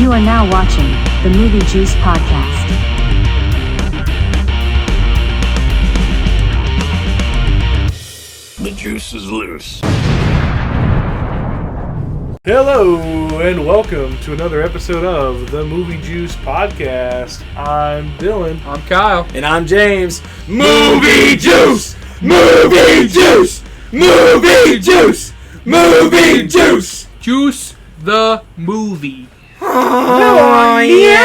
You are now watching the Movie Juice Podcast. The juice is loose. Hello and welcome to another episode of the Movie Juice Podcast. I'm Dylan. I'm Kyle. And I'm James. Movie juice! Movie juice! Movie juice! Movie juice! Juice the movie. Oh, yeah!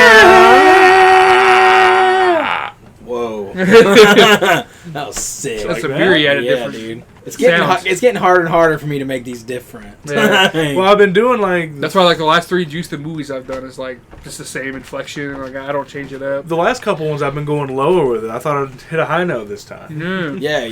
Whoa. That was sick. That's a that? beer you had a Yeah, different dude. It's getting harder and harder for me to make these different. Yeah. Well, I've been doing like That's why like the last 3 Juice the movies I've done is like just the same inflection and like I don't change it up. the last couple ones I've been going lower with it. I thought I'd hit a high note this time. Yeah,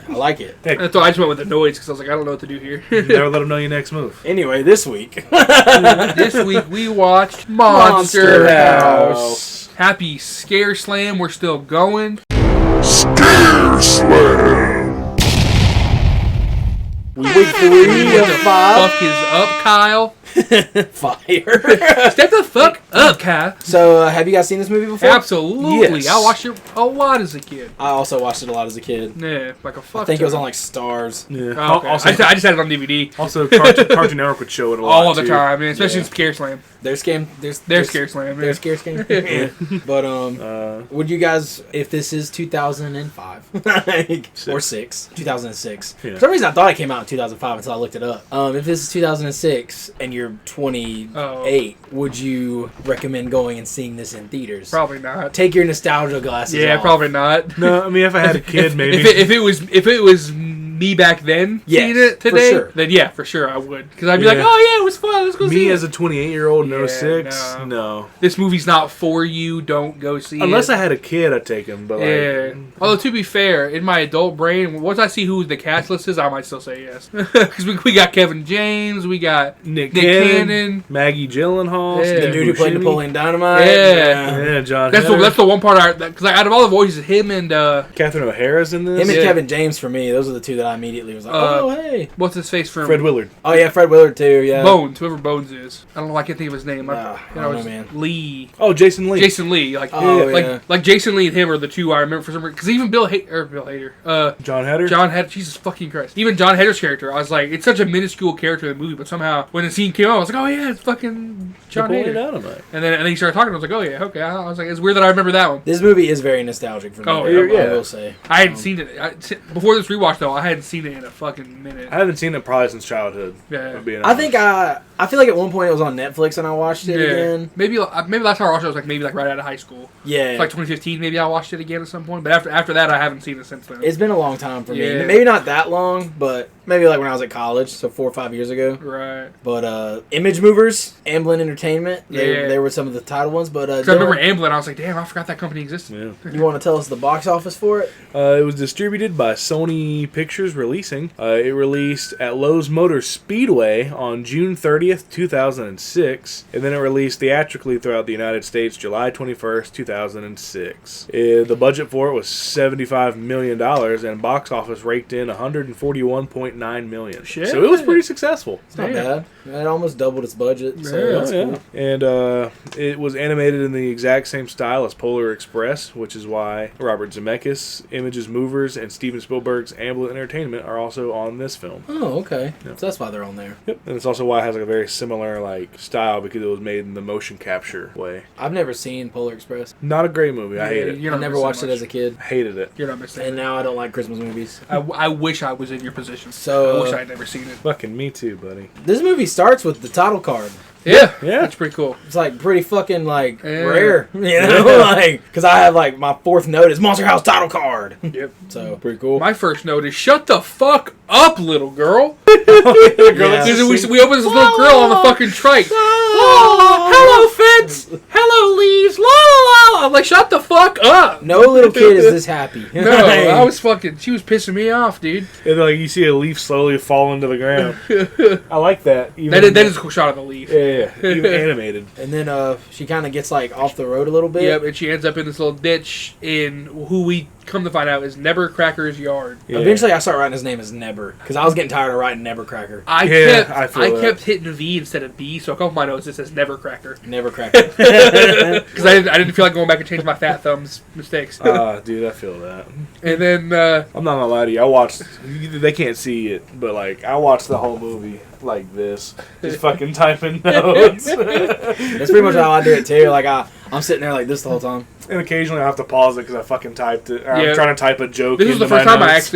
I like it. That's why I just went with the noise because I was like I don't know what to do here. Never let them know your next move. Anyway, this week. This week we watched Monster House. Happy Scare Slam, we're still going. Scare Slam! Week 3 of 5. Fuck is up, Kyle? Fire. Step the fuck up, Kyle. So, have you guys seen this movie before? Absolutely. Yes. I watched it a lot as a kid. I also watched it a lot as a kid. Yeah, like a fuck. I think it was on like Stars. Yeah. Oh, okay. Also, I just had it on DVD also Cartoon Network would show it a lot all the too. time, man. Especially Yeah. in Scare Slam. There's Scare Slam. Man. There's Scare Slam. Yeah. But would you guys, if this is 2005 or 2006? Yeah. For some reason, I thought it came out in 2005 until I looked it up. If this is 2006 and you're 28, would you recommend going and seeing this in theaters? Probably not. Take your nostalgia glasses Yeah, off. probably not. No, I mean if I had a kid, maybe. If it was me back then Yes, seeing it for today, sure. then yeah, for sure I would. Because I'd be Yeah. like, oh yeah, it was fun. Let's go see Me it. as a 28-year-old in Yeah, 06, no. no. This movie's not for you. Don't go see Unless it. I had a kid, I'd take him. But Yeah. like, Although to be fair, in my adult brain, once I see who the cast list is, I might still say yes. Because we got Kevin James, we got Nick Nick Cannon, Cannon. Maggie Gyllenhaal, Yeah. The dude who played Buscemi. Napoleon Dynamite. Yeah. Yeah, John. That's Heder. the one part because out of all the voices, him and Catherine O'Hara's in this. Him and Yeah. Kevin James, for me, those are the two that I immediately was like, oh, hey. what's his face from Fred Willard. Oh, yeah, Fred Willard, too, yeah. Bones, whoever Bones is. I don't know. I can't think of his name. I don't know, it's man. Lee. Oh, Jason Lee. Jason Lee. Like, Oh, like, yeah. like Jason Lee and him are the two I remember for some reason. Because even Bill Hader. John Heder. John Heder. Jesus fucking Christ. Even John Heder's character. I was like, it's such a minuscule character in the movie, but somehow when the scene came out, I was like, oh yeah, it's fucking John Napoleon Heder. Dynamite. And then he started talking. I was like, oh yeah, okay. I was like, it's weird that I remember that one. This movie is very nostalgic for me. Oh, I yeah. will say. I hadn't seen it. Before this rewatch, though, I hadn't seen it in a fucking minute. I haven't seen it probably since childhood. Yeah. if being I honest. think I feel like at one point it was on Netflix and I watched it again. Maybe last time I watched it was like maybe like right out of high school. Yeah. Like 2015, maybe I watched it again at some point. But after that, I haven't seen it since then. It's been a long time for me. Yeah. Maybe not that long, but maybe like when I was at college, so 4 or 5 years ago. Right. But Image Movers, Amblin Entertainment, they were some of the title ones. But Because I remember Amblin, I was like, damn, I forgot that company existed. Yeah. you want to tell us the box office for it? It was distributed by Sony Pictures Releasing. It released at Lowe's Motor Speedway on June 30th, 2006, and then it released theatrically throughout the United States July 21st, 2006. The budget for it was $75 million, and box office raked in $141.9 million. Shit. So it was pretty successful. It's not Damn. bad. It almost doubled its budget. So Yeah. that's cool. And it was animated in the exact same style as Polar Express, which is why Robert Zemeckis, Images Movers, and Steven Spielberg's Amblin Entertainment are also on this film. Oh, okay. Yep. So that's why they're on there. Yep. And it's also why it has like a very similar like style because it was made in the motion capture way. I've never seen Polar Express. Not a great movie. I hate it. You're I not never missing watched it much. as a kid. Hated it. You're not missing And it. now I don't like Christmas movies. I wish I was in your position. So, I wish I had never seen it. Fucking me too, buddy. This movie starts with the title card. Yeah. Yeah. That's pretty cool. It's like pretty fucking like Yeah. rare, you know, like because I have like my fourth note is Monster House title card. Yep. So pretty cool. My first note is shut the fuck up, little girl. The girl Yeah. that's Because we open this little girl on the fucking trike. Oh, hello, fence. Hello, leaves. La la la. I'm like, shut the fuck up. No little kid is this happy. No, I was fucking. She was pissing me off, dude. And like you see a leaf slowly fall into the ground. I like that. Even That is a cool shot of the leaf. yeah, even animated. And then she kind of gets like off the road a little bit. Yep, and she ends up in this little ditch in who we come to find out, is Nebercracker's Yard. Yeah. Eventually, I start writing his name as Neber because I was getting tired of writing Nebercracker. I I kept hitting V instead of B, so a couple of my notes it says Nevercracker. Nebercracker. Because I didn't feel like going back and changing my fat thumb's mistakes. Dude, I feel that. And then I'm not gonna lie to you. I watched. They can't see it, but like I watched the whole movie like this, just fucking typing notes. That's pretty much how I do it too. Like I'm sitting there like this the whole time. And occasionally I have to pause it because I fucking typed it. Or Yeah. I'm trying to type a joke. this was the into first my time I notes.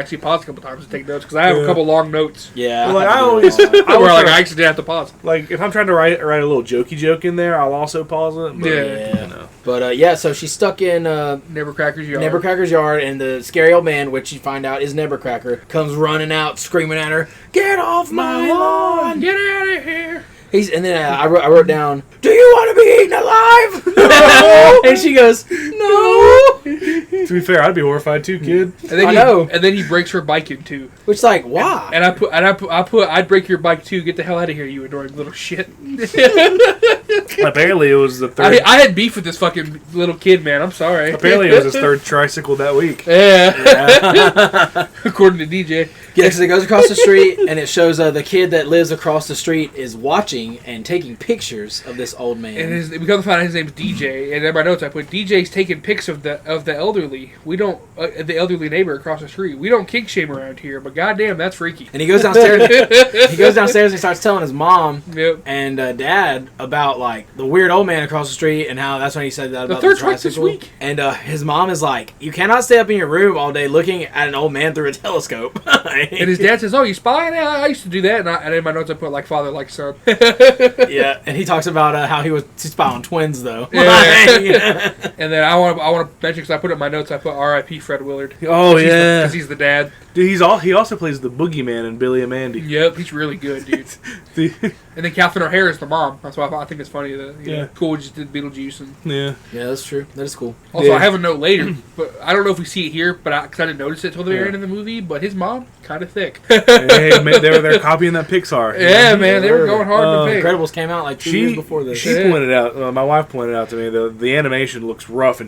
actually paused a couple times to take notes because I have a Yeah. couple long notes Yeah. Well, like, have to I do always- it all. I where was like trying- I actually did have to pause. Like if I'm trying to write a little jokey joke in there, I'll also pause it. But, Yeah. You know. But yeah, so she's stuck in Nebercracker's Yard. Nebercracker's yard, and the scary old man, which you find out is Nebercracker, comes running out, screaming at her, "Get off my lawn!" Get out of here! And then I wrote down, "Do you want to be eaten alive?" No. And she goes, "No." To be fair, I'd be horrified too, kid. And then I know. And then he breaks her bike in two. Which, like, why? And I put, I'd break your bike too. Get the hell out of here, you adoring little shit. Apparently, it was the third. I had beef with this fucking little kid, man. I'm sorry. Apparently, it was his third tricycle that week. Yeah. According to DJ. Yeah, because it goes across the street, and it shows the kid that lives across the street is watching and taking pictures of this old man. And we come to find out his name's DJ. And in my notes, I put DJ's taking pics of the elderly. We don't the elderly neighbor across the street. We don't kink shame around here, but goddamn, that's freaky. And he goes downstairs. He goes downstairs and he starts telling his mom Yep. and dad about like the weird old man across the street, and how that's when he said that about third the trick this tricycle. week. And his mom is like, "You cannot stay up in your room all day looking at an old man through a telescope." And his dad says, "Oh, you spying?" Yeah, I used to do that. And in my notes, I put like father, like son. Yeah, and he talks about how he was spy on twins though. Yeah. And then I want to mention, because I put it in my notes, I put R.I.P. Fred Willard. Oh yeah, Because he's the dad. dude. He also plays the boogeyman in Billy and Mandy. Yep, he's really good, dude. And then Catherine O'Hara is the mom. That's why I think it's funny that Cool just did Beetlejuice. And Yeah. Yeah, that's true. That is cool. also, Yeah. I have a note later, but I don't know if we see it here, but because I didn't notice it till the very Yeah. end of the movie. But his mom, kind of thick. Hey, man, they're copying that Pixar. Yeah, man, they were going hard to pick. Incredibles came out like 2 years before this. She pointed out. My wife pointed out to me the animation looks rough in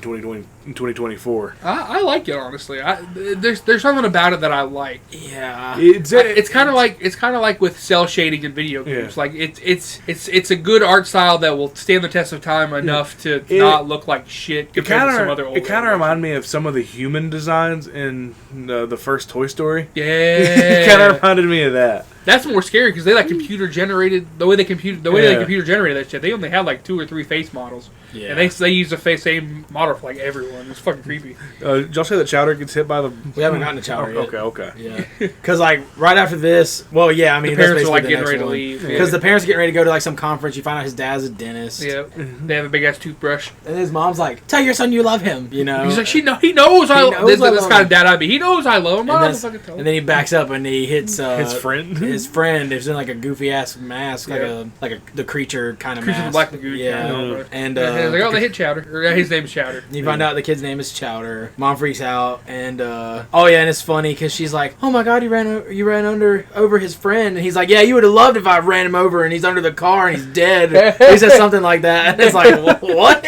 2024. I like it, honestly. There's something about it that I like. Yeah. It's kind of like with cell shading in video games. Yeah. Like it's a good art style that will stand the test of time enough to not look like shit compared to some other old. It kind of reminded me of some of the human designs in the first Toy Story. Yeah. It kind of reminded me of that. That's more scary because they like computer generated they computer generated that shit. They only had like 2 or 3 face models. Yeah. And they use the same model for like everyone. It's fucking creepy. Did y'all say that Chowder gets hit by the? We haven't gotten to Chowder yet. Okay. Yeah. Because, like, right after this, well, yeah, I mean, The parents are like that's getting basically ready to the next one. leave. Because the parents are getting ready to go to, like, some conference. You find out his dad's a dentist. Yeah. They have a big ass toothbrush. And his mom's like, "Tell your son you love him," you know? He's like, he knows I love him. This love kind him. of dad I'd be. He knows I love him. I don't and, fucking tell him. and then he backs up and he hits His friend. His friend is in like a goofy ass mask, Yeah. like the creature kind of Creature mask. of the Black Lagoon. Yeah. Yeah. And He's like, oh, they hit Chowder. Or, his name's Chowder. you find out the kid's name is Chowder. Mom freaks out, and oh yeah, and it's funny because she's like, "Oh my god, you ran over his friend," and he's like, "Yeah, you would have loved if I ran him over, and he's under the car and he's dead." He says something like that, and it's like, what?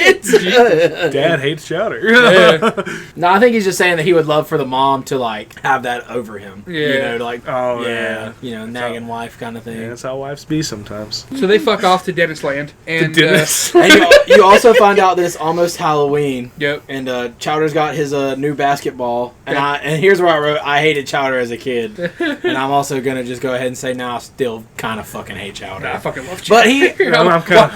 Dad hates Chowder. No, I think he's just saying that he would love for the mom to like have that over him. Yeah. You know, to, like, Oh, yeah. you know, nagging wife kind of thing. Yeah, that's how wives be sometimes. So they fuck off to Dennis Land. And, Dennis. And you also find out that it's almost Halloween. Yep. And Chowder's got his new basketball. And Yeah. and here's where I wrote, I hated Chowder as a kid. And I'm also going to just go ahead and say now I still kind of fucking hate Chowder. I fucking love Chowder. But he...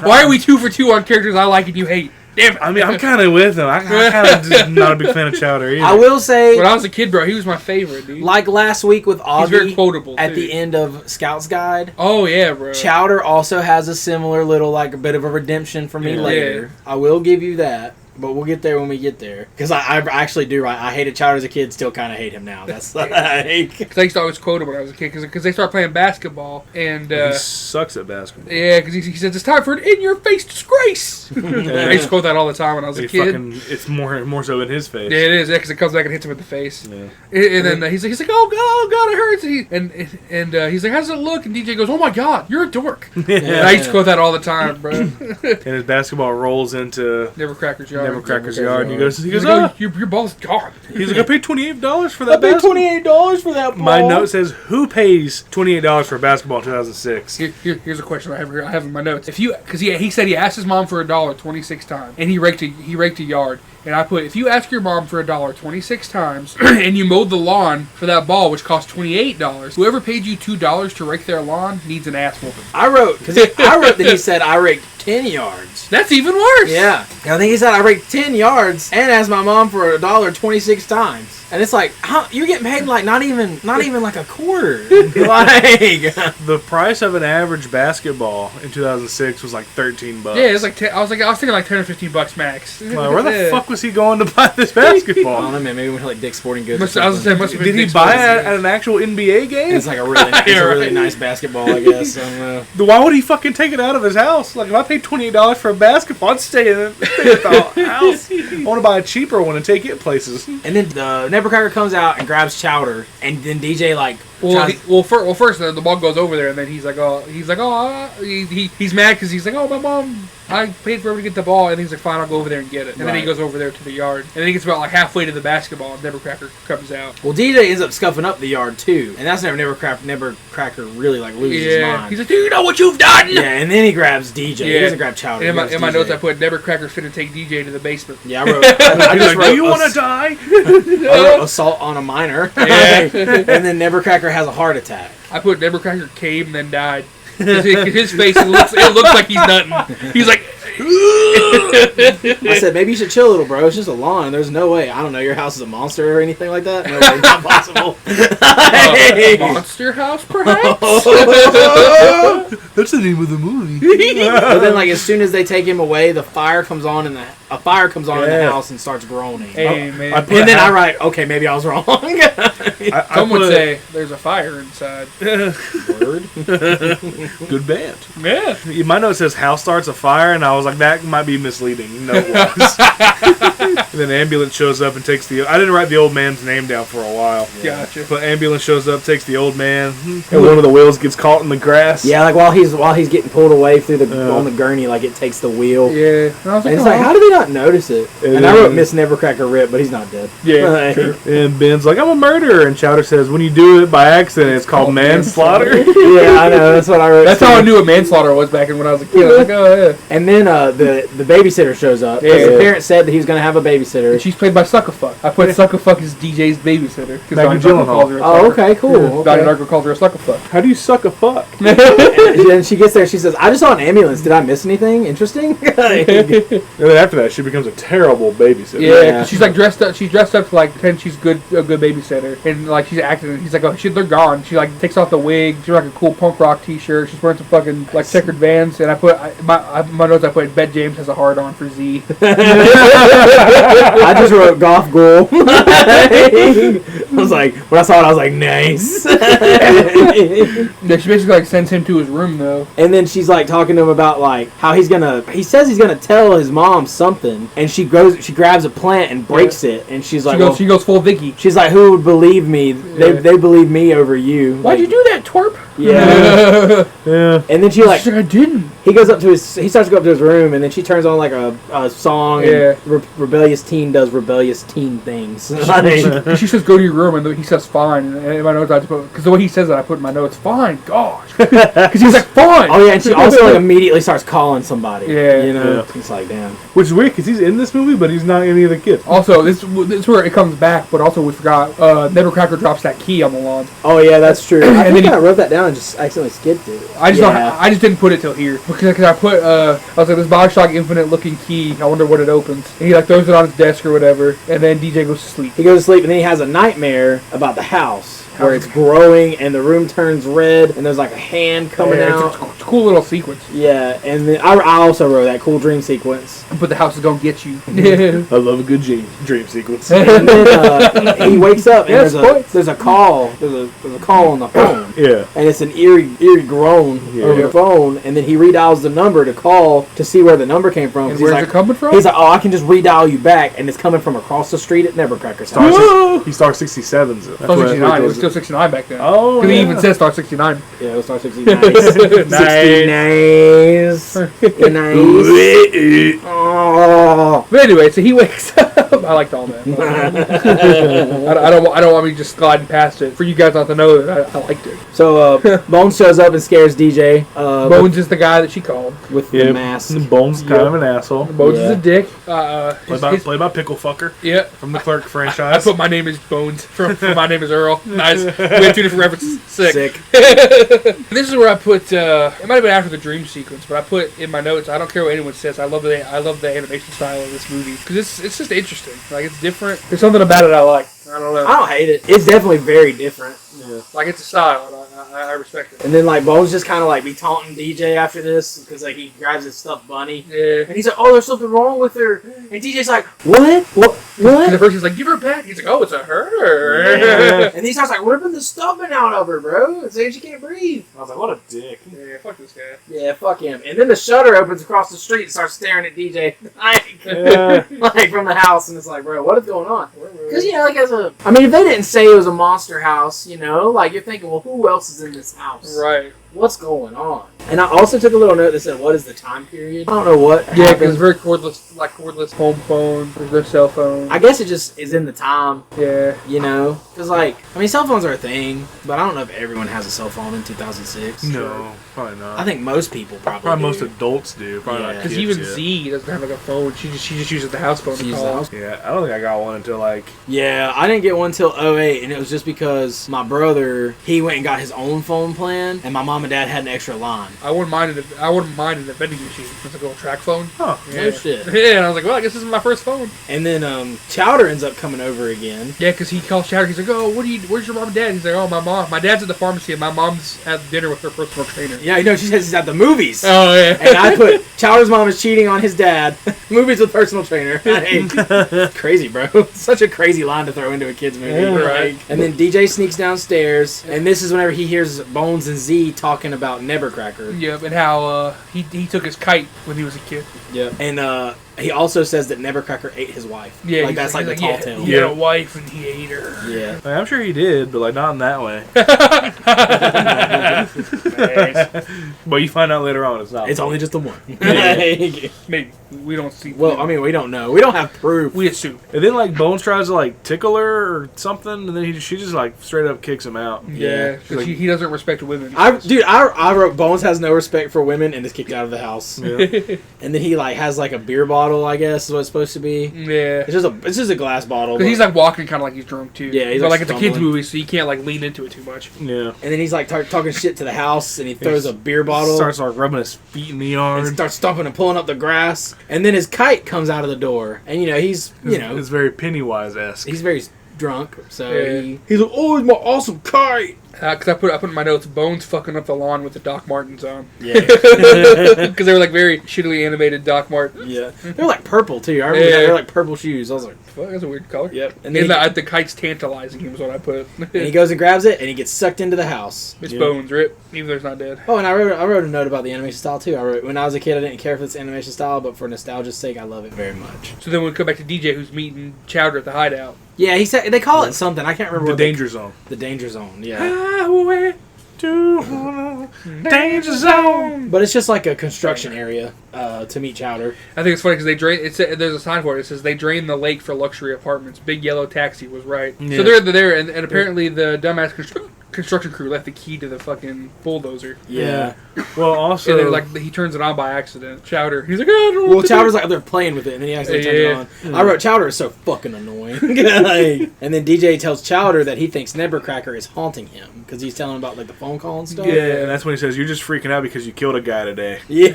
Why are we 2 for 2 on characters I like and you hate? Damn it. I mean, I'm kind of with him. I kind of just not a big fan of Chowder either. I will say, When I was a kid, bro, he was my favorite, dude. like last week with He's very Augie quotable, at too. the end of Scout's Guide, Oh, yeah, bro. Chowder also has a similar little, like, a bit of a redemption for me Yeah. later. I will give you that. But we'll get there when we get there. Because I actually do, right? I hated Chowder as a kid, still kind of hate him now. That's like... Because I used to always quote him when I was a kid. Because they started playing basketball. And, He sucks at basketball. yeah, because he says, it's time for an in-your-face disgrace. I used to quote that all the time when I was a kid. It's more so in his face. Yeah, it is. Yeah, because it comes back and hits him in the face. Yeah. And then he's like, oh god, it hurts. And he's like, how does it look? And DJ goes, oh my god, you're a dork. And I used to quote that all the time, bro. And his basketball rolls into Nevercracker's Yard. Nevercracker's yard. And he goes, your ball's gone. he's like, I paid $28 for I that paid basketball. $28 for that ball. My note says, who pays $28 for a basketball in 2006? Here's a question I have here. I have in my notes. Because he said he asked his mom for $1 26 times, and he raked a yard. And I put, if you ask your mom for $1 26 times, and you mowed the lawn for that ball, which cost $28, whoever paid you $2 to rake their lawn needs an ass whooping. I wrote that he said I raked 10 yards. That's even worse. Yeah. I think he said I raked 10 yards and asked my mom for $1 26 times. And it's like, you're getting paid like not even like a quarter. Like The price of an average basketball in 2006 was like $13. Yeah, it's like 10, I was thinking like $10 or $15 max. Like, where the fuck was he going to buy this basketball? I don't know, man. Maybe we went to like Dick's Sporting Goods. Must have been Did he buy it at an actual NBA game? It's like a really nice, Yeah, right. nice basketball, I guess. I don't know. Why would he fucking take it out of his house? Like, if I paid $28 for a basketball, I'd stay at the house. I want to buy a cheaper one and take it places. And then Nevercracker comes out and grabs Chowder, and then DJ like. First the ball goes over there, and then he's mad because he's like, oh, my mom, I paid for him to get the ball, and he's like, fine, I'll go over there and get it. And then he goes over there to the yard, and then he gets about like halfway to the basketball, and Nevercracker comes out. Well, DJ ends up scuffing up the yard too, and that's Nevercracker really like loses his mind. He's like, do you know what you've done? Yeah, and then he grabs DJ. He doesn't grab Chowder. And in my notes, I put Nevercracker's finna take DJ to the basement. Yeah, I wrote. I just wrote, do you want to die? I wrote assault on a minor. Yeah. And then Nevercracker has a heart attack. I put Nevercracker came and then died. His face, it looks like he's nutting. He's like, I said, maybe you should chill a little, bro. It's just a lawn. There's no way. I don't know. Your house is a monster or anything like that. No way. Not possible. Monster House, perhaps? That's the name of the movie. But then, like, as soon as they take him away, a fire comes on in the house and starts groaning. Hey, man. And then I write, okay, maybe I was wrong. Some would say there's a fire inside. Word. Good band. Yeah. My note says house starts a fire, and I was like, that might be misleading. No, it was. And then ambulance shows up and takes I didn't write the old man's name down for a while. Gotcha. But ambulance shows up, takes the old man, and one of the wheels gets caught in the grass. Yeah, like while he's getting pulled away through on the gurney, like it takes the wheel. Yeah. And I was like, And it's like, how did they not notice it? And I wrote Miss Nevercracker Rip, but he's not dead. Yeah. And Ben's like, I'm a murderer. And Chowder says, when you do it by accident, it's called manslaughter. Yeah, I know. That's what I wrote. that's how I knew what manslaughter was back when I was a kid. I was like, oh, yeah. And then the babysitter shows up. Yeah. The parents said that he was going to have a babysitter. And she's played by Suckafuck. I put Suckafuck as DJ's babysitter. Because Maggie Gyllenhaal. Oh, okay, cool. Donnie Darko calls her a Suckafuck. How do you suck a fuck? And she gets there, she says, I just saw an ambulance. Did I miss anything interesting? And then after that, she becomes a terrible babysitter. Yeah, 'cause she's like dressed up. She's dressed up to like pretend she's a good babysitter, and like she's acting. And he's like, oh shit, they're gone. She like takes off the wig. She's wearing like a cool punk rock T-shirt. She's wearing some fucking like checkered Vans. And I put my notes. I put Bet James has a hard on for Z. I just wrote Goth Ghoul. I was like, when I saw it, I was like, nice. Yeah, she basically like sends him to his room though. And then she's like talking to him about like how he says he's gonna tell his mom something, and she grabs a plant and breaks it, and she's like, She goes full Vicky. she's like, who would believe me? They believe me over you. Why'd you do that, twerp? Yeah. Yeah. And then she like, She's like, I didn't. he starts to go up to his room, and then she turns on like a song. Yeah. And Rebellious Teen does rebellious teen things. She says, go to your room, and he says, fine. And in my notes, I put, because the way he says it, I put in my notes, fine, gosh. Because he's like, fine. Oh yeah, and she also like immediately starts calling somebody. Yeah. You know, Yeah. it's like, damn. Which is weird, because he's in this movie, but he's not any of the kids. Also, this is where it comes back, but also we forgot, Nevercracker drops that key on the lawn. Oh yeah, that's true. I And think then I wrote that down and just accidentally skipped it. I just didn't put it till here because I put I was like, this Bioshock Infinite looking key. I wonder what it opens. And he like throws it on his desk or whatever, and then DJ goes to sleep. He goes to sleep, and then he has a nightmare about the house where it's growing and the room turns red, and there's like a hand coming out. It's a cool little sequence. Yeah, and then I also wrote that cool dream sequence. But the house is gonna get you. I love a good dream sequence. And then he wakes up, and Yes, there's a call. There's a call on the phone. Yeah. And it's an eerie groan over the phone, and then he redials the number to call to see where the number came from. And where's it coming from? He's like, oh, I can just redial you back, and it's coming from across the street at Nevercracker's house. He Star 67's it. Star 69. It was still 69 back then. Oh, Because yeah. he even says Star 69. Yeah, it was Star 69. Nice. 69. Nice. Oh. But anyway, so he wakes up. I liked all that. I don't want me just gliding past it. For you guys not to know that I liked it. So Bones shows up and scares DJ. Bones is the guy that she called. With the mask. Bones kind of an asshole. Bones is a dick. Played by Pickle Fucker. Yeah. From the Clerk I franchise. put My Name is Bones from My Name is Earl. Nice. We have two different references. Sick. This is where I put. It might have been after the dream sequence, but I put in my notes. I don't care what anyone says. I love the animation style of this movie because it's just interesting. Like it's different. There's something about it I like. I don't know. I don't hate it. It's definitely very different. Yeah. Like it's a style. And I respect it. And then like Bones just kind of like be taunting DJ after this because like he grabs his stuffed bunny. Yeah. And he's like, "Oh, there's something wrong with her." And DJ's like, "What? What?" And at first he's like, "Give her back." He's like, "Oh, it's a her." Yeah. And he starts like ripping the stuffing out of her, bro, and saying she can't breathe. I was like, what a dick. Yeah, fuck this guy. Yeah, fuck him. And then the shutter opens across the street and starts staring at DJ, like from the house, and it's like, bro, what is going on? Because like I mean, if they didn't say it was a monster house, like you're thinking, well, who else is in this house? Right. What's going on? And I also took a little note that said, what is the time period? I don't know what. Yeah, because happened. it's very cordless home phone. There's no cell phone. I guess it just is in the time. Yeah. Because cell phones are a thing, but I don't know if everyone has a cell phone in 2006. No, probably not. I think most people probably do. most adults do. Probably Yeah. not Because kids even yet. Z doesn't have like a phone. She just uses the house phone She to uses the call. house- Yeah, I don't think I got one until like. Yeah, I didn't get one till 08, and it was just because my brother, he went and got his own phone plan, and my mom and dad had an extra line. I wouldn't mind a vending machine. It's like a little track phone. Huh. No shit. Yeah, and I was like, well, I guess this is my first phone. And then Chowder ends up coming over again. Yeah, because he calls Chowder. He's like, oh, where's your mom and dad? He's like, oh, my mom. My dad's at the pharmacy, and my mom's at dinner with her personal trainer. Yeah, she says he's at the movies. Oh, yeah. And I put Chowder's mom is cheating on his dad. Movies with personal trainer. Crazy, bro. Such a crazy line to throw into a kid's movie. Yeah, right. And then DJ sneaks downstairs, and this is whenever he hears Bones and Z talking about Nevercracker. Yep, and how he took his kite when he was a kid. Yeah. And he also says that Nevercracker ate his wife. Yeah, like he's that's like the tall tale. He had a wife and he ate her. Yeah. I'm sure he did, but like not in that way. But you find out later on it's not. It's only just the one. Maybe. We don't see. Well, I mean, we don't know. We don't have proof. we assume. And then like Bones tries to like tickle her or something, and then she just like straight up kicks him out. Yeah, because Like- he doesn't respect women. I wrote Bones has no respect for women and is kicked out of the house. Yeah. And then he like has like a beer bottle, I guess is what it's supposed to be. Yeah. It's just a glass bottle. Because he's but- like walking kind of like he's drunk too. Yeah, he's, but like, like it's a kids stumbling. movie, so you can't like lean into it too much. Yeah. and then he's like talking shit to the house, and he throws a beer bottle. Starts like rubbing his feet in the and yard. starts stomping and pulling up the grass, and then his kite comes out of the door, and he's It's very Pennywise-esque. he's very drunk, so Yeah. he's like, "Oh, it's my awesome kite." Because I put in my notes, Bones fucking up the lawn with the Doc Martens on. Yeah, Because they were like very shittily animated Doc Martens. yeah, they're like purple too. I remember Yeah. they're like purple shoes. I was like, Fuck, that's a weird color. "Yep." And And then the kite's tantalizing him is what I put. and he goes and grabs it, and he gets sucked into the house. It's Yeah. Bones, Rip, even though he's not dead. Oh, and I wrote a note about the animation style too. I wrote, when I was a kid, I didn't care for this animation style, but for nostalgia's sake, I love it very much. So then we come back to DJ, who's meeting Chowder at the hideout. Yeah, he said they call it something. I can't remember The what danger zone. the danger zone. Yeah, Highway to danger zone. but it's just like a construction area to meet Chowder. I think it's funny because they drain. There's a sign for it. It says they drain the lake for luxury apartments. Big yellow taxi was right. Yeah. So they're there, and apparently the dumbass construction crew left the key to the fucking bulldozer. Yeah. Well, also, And they're like, he turns it on by accident. Chowder, he's like, I don't know Well, what to do." Chowder's like up there playing with it, and then he actually turns it on. I wrote Chowder is so fucking annoying. Like, and then DJ tells Chowder that he thinks Nevercracker is haunting him because he's telling him about like the phone call and stuff. yeah, and that's when he says, "You're just freaking out because you killed a guy today." Yeah.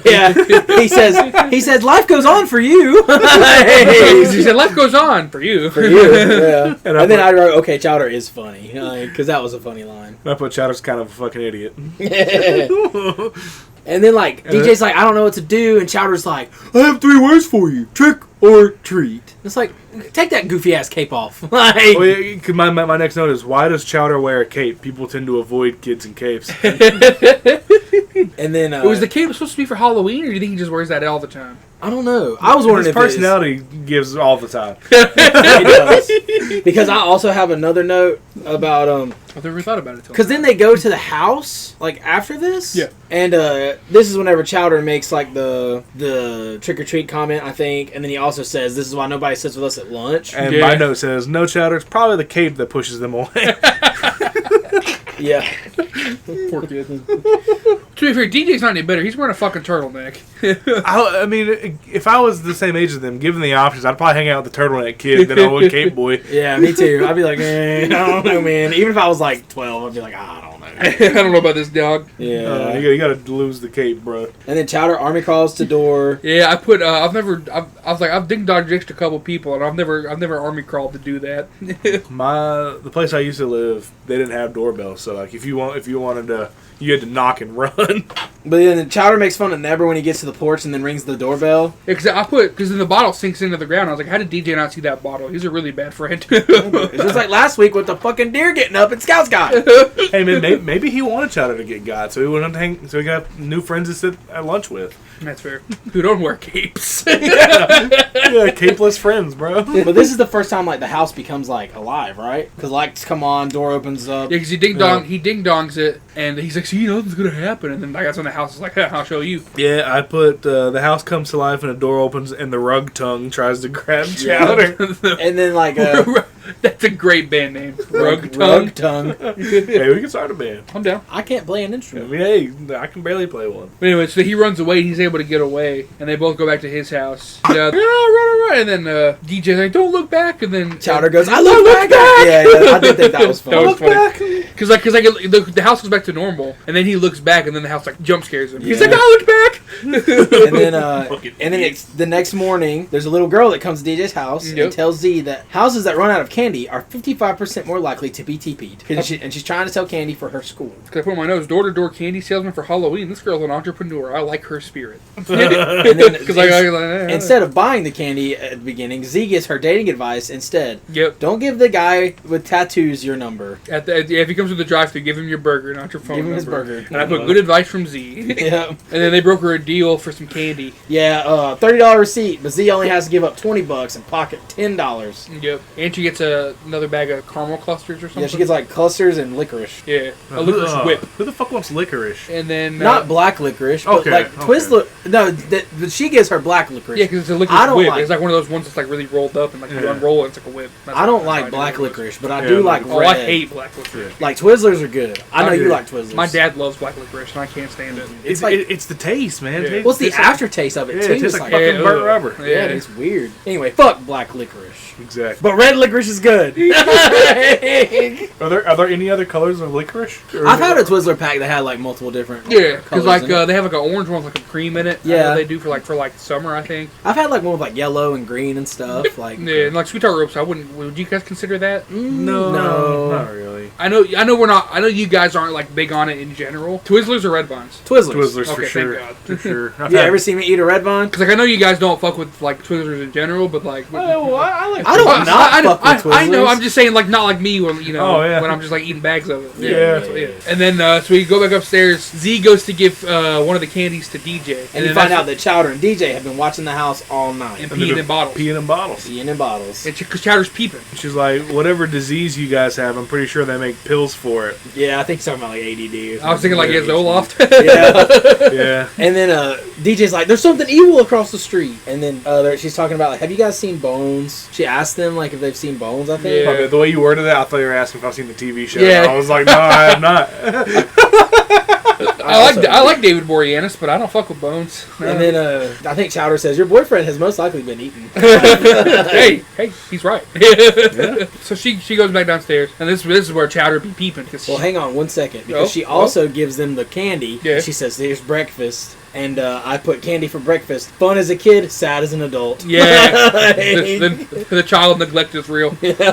he says life goes on for you. He said, "Life goes on for you." For you. Yeah. And And then I wrote, okay, Chowder is funny because that was a funny line. And I put Chowder's kind of a fucking idiot. And then DJ's like, I don't know what to do, and Chowder's like, I have 3 words for you: trick or treat. It's like, take that goofy ass cape off. Like, Well, yeah, 'cause my next note is, why does Chowder wear a cape? People tend to avoid kids in capes. and then Was the cape supposed to be for Halloween, or do you think he just wears that all the time? I don't know. I was wondering His if personality gives all the time. it does. Because I also have another note about I've never thought about it. because then they go to the house like after this. Yeah. And this is whenever Chowder makes like the trick or treat comment, I think, and then he also says, "This is why nobody sits with us at lunch." And Yeah. my note says, no, Chowder, it's probably the cape that pushes them away. Yeah. Poor kid. To be fair, DJ's not any better. He's wearing a fucking turtleneck. I mean, if I was the same age as them, given the options, I'd probably hang out with the turtleneck kid than I would Cape Boy. Yeah, me too. I'd be like, I don't know, man. Even if I was like 12, I'd be like, I don't know. I don't know about this dog. Yeah. You gotta lose the cape, bro. And then Chowder army crawls to door. Yeah, I put. I was like, I've ding dong ditched a couple people, and I've never army crawled to do that. The place I used to live, they didn't have doorbells, so like if you wanted to, you had to knock and run. But then Chowder makes fun of Nebber when he gets to the porch and then rings the doorbell. Because then the bottle sinks into the ground. I was like, how did DJ not see that bottle? He's a really bad friend. It's just like last week with the fucking deer getting up at Scout Scout. Hey man, maybe he wanted Chowder to get got, so he wouldn't hang, so he got new friends to sit at lunch with. That's fair. Who don't wear capes? Yeah, capeless friends, bro. But this is the first time like the house becomes like alive, right? Because lights come on, door opens up. Yeah, because he ding dongs it, and he's like, see, nothing's gonna happen. And then that's when the house is like, I'll show you. Yeah, I put the house comes to life and a door opens and the rug tongue tries to grab Chowder. And then like That's a great band name. Rug Rug Tongue. tongue. Hey, we can start a band. I'm down. I can't play an I instrument. mean, hey, I can barely play one. But anyway, so he runs away. He's able to get away, and they both go back to his house. Yeah, run, and then DJ's like, "Don't look back," and then Chowder goes, I look back! Yeah, I did think that was fun. That was funny. Because the house goes back to normal, and then he looks back, and then the house like jump scares him. He's Yeah. like, "I look back!" And then it's the next morning, there's a little girl that comes to DJ's house Yep. and tells Z that houses that run out of candy are 55% more likely to be TP'd. And she's trying to sell candy for her school. Because I put on my nose, door-to-door candy salesman for Halloween. This girl's an entrepreneur. I like her spirit. And then Because instead of buying the candy at the beginning, Z gives her dating advice instead. Yep. Don't give the guy with tattoos your number. If he comes to the drive-thru, give him your burger, not your phone Give him number. his burger. And I put good advice from Z. Yeah. And then they broker a deal for some candy. Yeah, $30 receipt, but Z only has to give up $20 and pocket $10. Yep. And she gets another bag of caramel clusters or something. Yeah, she gets like clusters and licorice. Yeah, a licorice whip. Who the fuck wants licorice? And then Not black licorice, but Okay, like okay. Twizzler. No, she gives her black licorice. yeah, because it's a I licorice don't whip. like- it's like one of those ones that's like really rolled up and like you Yeah. unroll it. It's like a whip. I don't That's like how black do it. licorice, but I Yeah, do like Oh, red. I hate black licorice. Like Twizzlers are good. I know I you do. like Twizzlers. My dad loves black licorice, and I can't stand it. It's like- it's the taste, man. Yeah. Taste- What's the tastes like- aftertaste of it Yeah, too? it tastes It's like like, fucking Yeah, burnt ugh. rubber. yeah, it's weird. Anyway, fuck black licorice. Exactly. But red licorice is good. Are there any other colors of licorice? Or I've had a Twizzler pack that had like multiple different. Yeah, because colors like in it. they have like an orange one with like a cream in it. I know Yeah. they do for like summer, I think. I've had like one with like yellow and green and stuff. Like Yeah, and like sweet tart ropes. I wouldn't. Would you guys consider that? No, not really. I know we're not. I know you guys aren't like big on it in general. Twizzlers or Red Vines? Twizzlers. Twizzlers Okay, for thank sure. God. For sure. I've You had- ever seen me eat a red vine? Because like I know you guys don't fuck with like Twizzlers in general, but like. Oh, I like. I don't I- not I, fuck with I know. Twizzlers. I'm just saying, like, not like me when Oh, yeah. when I'm just like eating bags of it. Yeah. So, And then so we go back upstairs. Z goes to give one of the candies to DJ, And you then find that's- out that Chowder and DJ have been watching the house all night. and And they're peeing in bottles. Peeing in bottles. Peeing in bottles. Because Chowder's peeping. She's like, whatever disease you guys have, I'm pretty sure they make pills for it. Yeah, I think he's talking about like ADD. Or I was thinking like, yeah, Zoloft. yeah. Yeah. And then DJ's like, there's something evil across the street. And then she's talking about, like, have you guys seen Bones? She asked them, like, if they've seen Bones, I think. Yeah. Okay, the way you worded that, I thought you were asking if I've seen the TV show. Yeah. I was like, no, I have not. I like David Boreanaz, but I don't fuck with Bones. And then I think Chowder says, your boyfriend has most likely been eaten. hey, he's right. So she goes back downstairs, and this is where Chowder be peeping. Cause Well, hang on one second, because Oh, she also gives them the candy. Yeah. And she says, here's breakfast. And I put candy for breakfast. Fun as a kid, sad as an adult. Yeah. the child neglect is real. Yeah.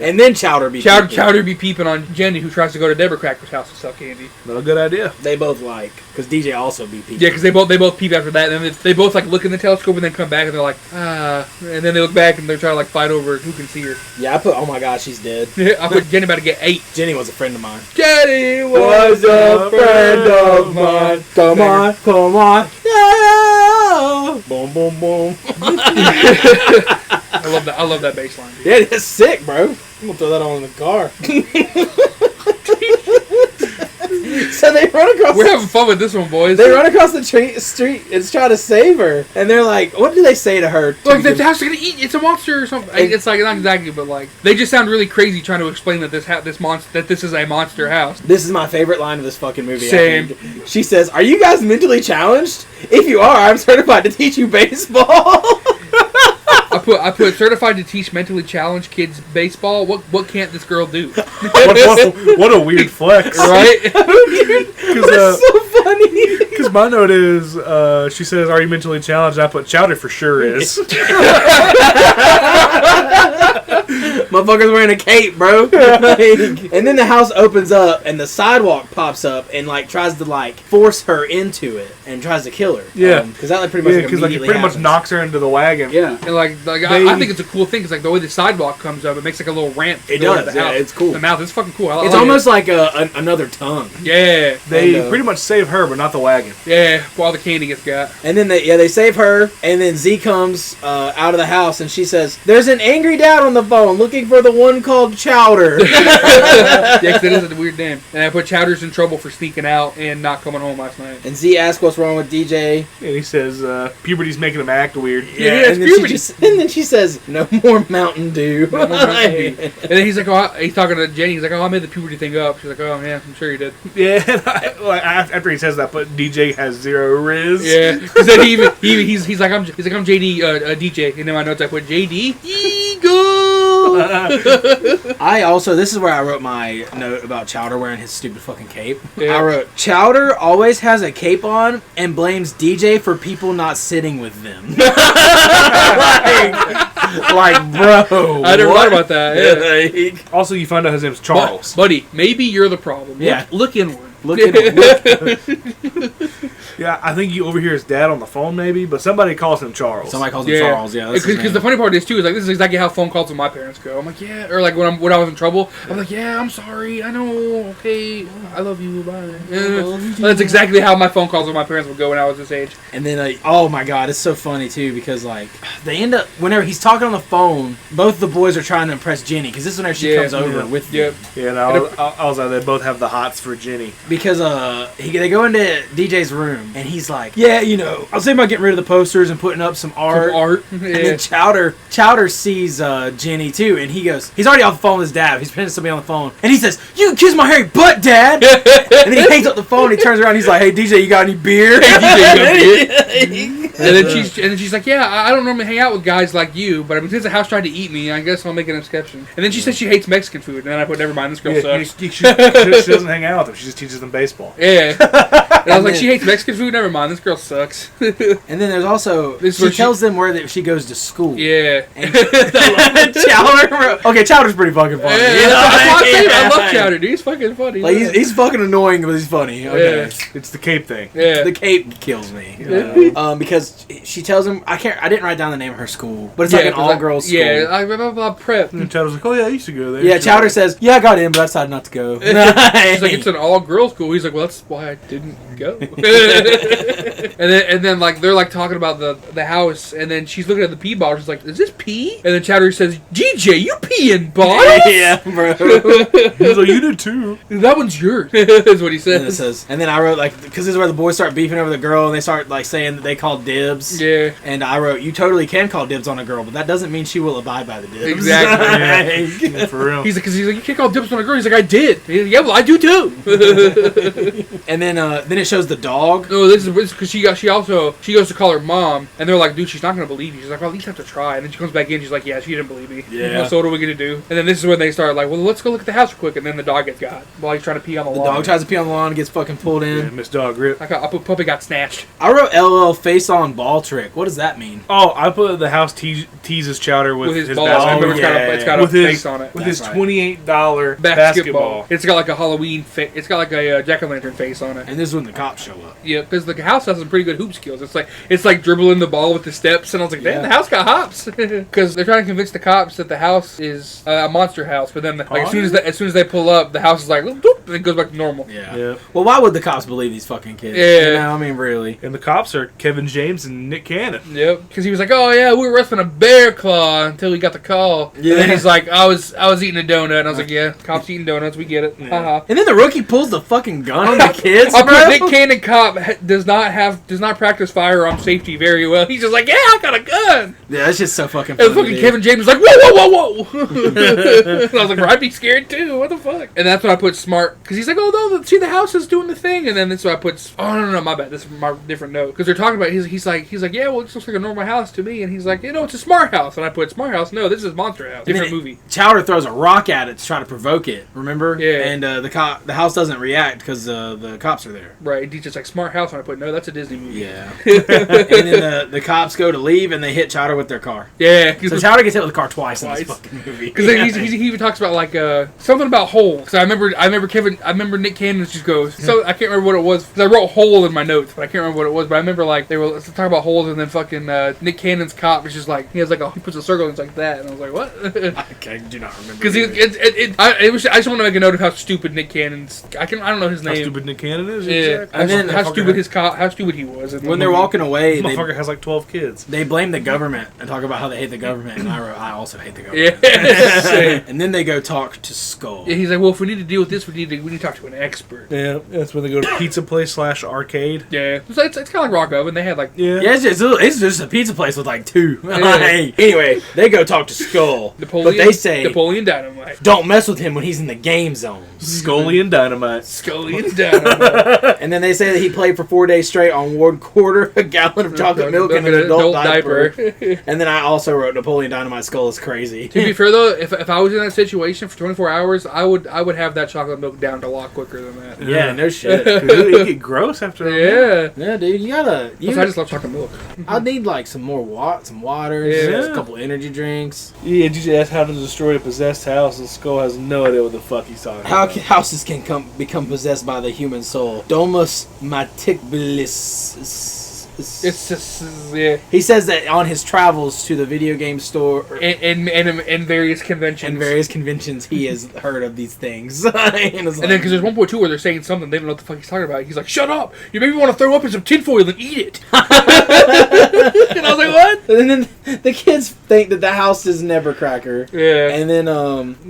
And then Chowder be peeping. Chowder be peeping on Jenny, who tries to go to Deborah Cracker's house to sell candy. Not a good idea. They both like, because DJ also be peeping. Yeah, because they both peep after that, and then they both like look in the telescope and then come back and they're like, and then they look back and they're trying to like fight over who can see her. Yeah, I put, oh my god, she's dead. I put Jenny about to get 8. Jenny was a friend of mine. Jenny Was a friend of mine. Come on, come on. Yeah. Boom, boom, boom. I love that bass line. Dude. Yeah, that's sick, bro. I'm gonna throw that on in the car. So they run across. We're having fun with this one, boys. They run across the street and try to save her, and they're like, "What do they say to her?" Like the house is gonna eat. It's a monster or something. It's like not exactly, but like they just sound really crazy trying to explain that this is a monster house. This is my favorite line of this fucking movie. Same. I think. She says, "Are you guys mentally challenged? If you are, I'm certified to teach you baseball." I put certified to teach mentally challenged kids baseball. What can't this girl do? What a weird flex. Right? That's so funny. Because my note is, she says, "Are you mentally challenged?" I put Chowder for sure is. Motherfucker's wearing a cape, bro. And then the house opens up and the sidewalk pops up and like tries to like force her into it and tries to kill her. Yeah. Because that like pretty much Because like, it pretty much knocks her into the wagon. Yeah. And like I think it's a cool thing because like the way the sidewalk comes up, it makes like a little ramp. It going does. to the Yeah, house. it's cool. The mouth is fucking cool. I It's like almost like another tongue. it. Yeah. They And, pretty much save her, but not the wagon. Yeah. While the candy gets got. And then they save her, and then Z comes out of the house, and she says, "There's an angry dad on the phone looking for the one called Chowder." Yeah, because that is a weird name. And I put Chowder's in trouble for sneaking out and not coming home last night. And Z asks what's wrong with DJ. And he says, puberty's making him act weird. Yeah, it's and, then puberty. and then she says, "No more Mountain Dew." And then he's like, he's talking to Jenny. He's like, I made the puberty thing up. She's like, oh yeah, I'm sure you did. Yeah, after he says that, but DJ has 0 riz. Yeah, because then he's like, I'm JD DJ, and then my notes I put JD Eagle. This is where I wrote my note about Chowder wearing his stupid fucking cape. Yeah. I wrote, Chowder always has a cape on and blames DJ for people not sitting with them. like, bro. I never thought about that. Yeah. Also, you find out his name's Charles. Buddy, maybe you're the problem. Yeah. Look inward. Look at him. Yeah, I think you overhear his dad on the phone, maybe, but somebody calls him Charles. Somebody calls him Charles, yeah. Because the funny part is, too, is like, this is exactly how phone calls with my parents go. I'm like, yeah. Or like when I was in trouble, I'm like, yeah, I'm sorry. I know. Okay. I love you. Bye. That's exactly how my phone calls with my parents would go when I was this age. And then, oh my god, it's so funny, too, because, like, they end up, whenever he's talking on the phone, both the boys are trying to impress Jenny, because this is whenever she comes over with them. Yeah, and I was like, they both have the hots for Jenny. Because they go into DJ's room and he's like, yeah, you know, I was thinking about getting rid of the posters and putting up some art. Yeah. And then Chowder sees Jenny too, and he goes, he's already off the phone with his dad. He's pretending to somebody on the phone, and he says, "You can kiss my hairy butt, Dad." And then he hangs up the phone. And he turns around. And he's like, "Hey DJ, you got any beer?" And then she's like, yeah, I don't normally hang out with guys like you, but since the house tried to eat me, I guess I'll make an exception. And then she says she hates Mexican food, and then I put, never mind, this girl sucks. She doesn't hang out with them. She just teaches them baseball. Yeah. And I was like, she hates Mexican food? Never mind, this girl sucks. And then there's also, she tells them where she goes to school. Yeah. And Chowder, okay, Chowder's pretty fucking funny. Yeah, I love Chowder, dude. He's fucking funny. Like, he's fucking annoying, but he's funny. Okay. Yeah. It's the cape thing. Yeah. The cape kills me. Because she tells him, I didn't write down the name of her school, but it's like an all-girls school. Yeah, I prep. And Chowder's like, oh yeah, I used to go there. Yeah, Chowder says, yeah, I got in, but I decided not to go. She's like, it's an all-girls school. He's like, well, that's why I didn't go. and then like they're like talking about the house, and then she's looking at the pee bottle. She's like, is this pee? And then Chowder says, DJ, you pee in bottles? Yeah, bro. He's like, you did too. That one's yours. Is what he says. And then I wrote, like, because this is where the boys start beefing over the girl, and they start like saying that they call dibs. Yeah. And I wrote, you totally can call dibs on a girl, but that doesn't mean she will abide by the dibs. Exactly. Yeah, for real. He's like, you can't call dibs on a girl. He's like, I did. He's like, yeah, well, I do too. And then it shows the dog. No, this is because she goes to call her mom, and they're like, dude, she's not gonna believe you. She's like, well, at least have to try. And then she comes back in, she's like, yeah, she didn't believe me. Yeah. So what are we gonna do? And then this is when they start like, well, let's go look at the house real quick. And then the dog gets got while he's trying to pee on the The lawn. dog tries to pee on the lawn and gets fucking pulled in. Yeah, Miss Dog Rip. Puppy got snatched. I wrote LL face on ball trick. What does that mean? Oh, I put the house teases Chowder with With his basketball. ball. I remember yeah, it's got with a his face on it. with That's his right. $28 basketball. It's got like a Halloween it's got like a jack-o'-lantern face on it. And this is when the cops show up. Yeah, because the house has some pretty good hoop skills. It's like dribbling the ball with the steps, and I was like, damn, Yeah. the house got hops. Because they're trying to convince the cops that the house is a monster house, but then as soon as they pull up, the house is like, doop, and it goes back to normal. Yeah. Yeah. Well, why would the cops believe these fucking kids? Yeah. You know, I mean, really. And the cops are Kevin James and Nick Cannon. Yep. Because he was like, oh yeah, we were wrestling a bear claw until we got the call. Yeah. And then he's like, I was eating a donut, and I was like, yeah, cops eating donuts, we get it. Haha. And then the rookie pulls the fucking gun on the kids, I bro. put Nick Cannon cop does not practice firearm safety very well. He's just like, yeah, I got a gun. Yeah, that's just so fucking And funny. fucking dude. Kevin James is like, whoa. And I was like, bro, I'd be scared too. What the fuck? And that's when I put smart, because he's like, oh no, see the house is doing the thing. And then that's when I put, oh no, my bad. This is my different note. Because they're talking about, he's like, yeah, well, it looks like a normal house to me. And he's like, it's a smart house. And I put smart house. No, this is Monster House. And Different then movie. Chowder throws a rock at it to try to provoke it. Remember? Yeah. And the house doesn't react because the cops are there. Right. And he's just like, smart house. And I put, no, that's a Disney movie. Yeah. And then the cops go to leave and they hit Chowder with their car. Yeah. So Chowder gets hit with a car twice in this Twice. fucking movie. Because he even talks about like something about hole. Because I remember Nick Cannon just goes. So I can't remember what it was. Because I wrote hole in my notes, but I can't remember what it was. But I remember like they were talking about holes, and then fucking Nick Cannon's cop is just like he puts a circle and it's like that, and I was like, what? I do not remember. Because I just want to make a note of how stupid Nick Cannon's. I don't know his How name. stupid Nick Cannon is? Yeah, Exactly. And then how stupid he was. in the when they're movie. walking away, they Motherfucker has like 12 kids. blame the government and talk about how they hate the government. And I wrote, I also hate the government. Yeah. And then they go talk to Skull. Yeah, he's like, well, if we need to deal with this, we need to talk to an expert. Yeah, that's when they go to pizza place / arcade. Yeah, it's kind of like Rock Oven. They had like Yeah. Yeah, it's just a pizza place with like two. Yeah. Anyway, they go talk to Skull. Napoleon. But they say, Napoleon Dynamite. don't mess with him when he's in the game zones. Scully and Dynamite. Scully and Dynamite. And then they say that he played for 4 days straight on 1/4 a gallon of chocolate milk and an adult diaper. And then I also wrote Napoleon Dynamite Skull is crazy. To be fair though, if I was in that situation for 24 hours, I would have that chocolate milk down a lot quicker than that. Yeah, no shit. It get gross after a minute. Yeah. Yeah, dude, you gotta. Plus, I just love chocolate milk. I need like some more some water, Yeah. a couple energy drinks. Yeah, DJ asked how to destroy a possessed house, and Skull has no idea what the fuck he's talking How about. houses can become possessed by the human soul. Domus matibilis. It's just yeah. He says that on his travels to the video game store And various conventions. and various conventions, he has heard of these things. and And then because there's one point too where they're saying something they don't know what the fuck he's talking about. He's like, "Shut up! You made me want to throw up in some tinfoil and eat it." And I was like, "What?" And then the kids think that the house is Nevercracker. Yeah. And then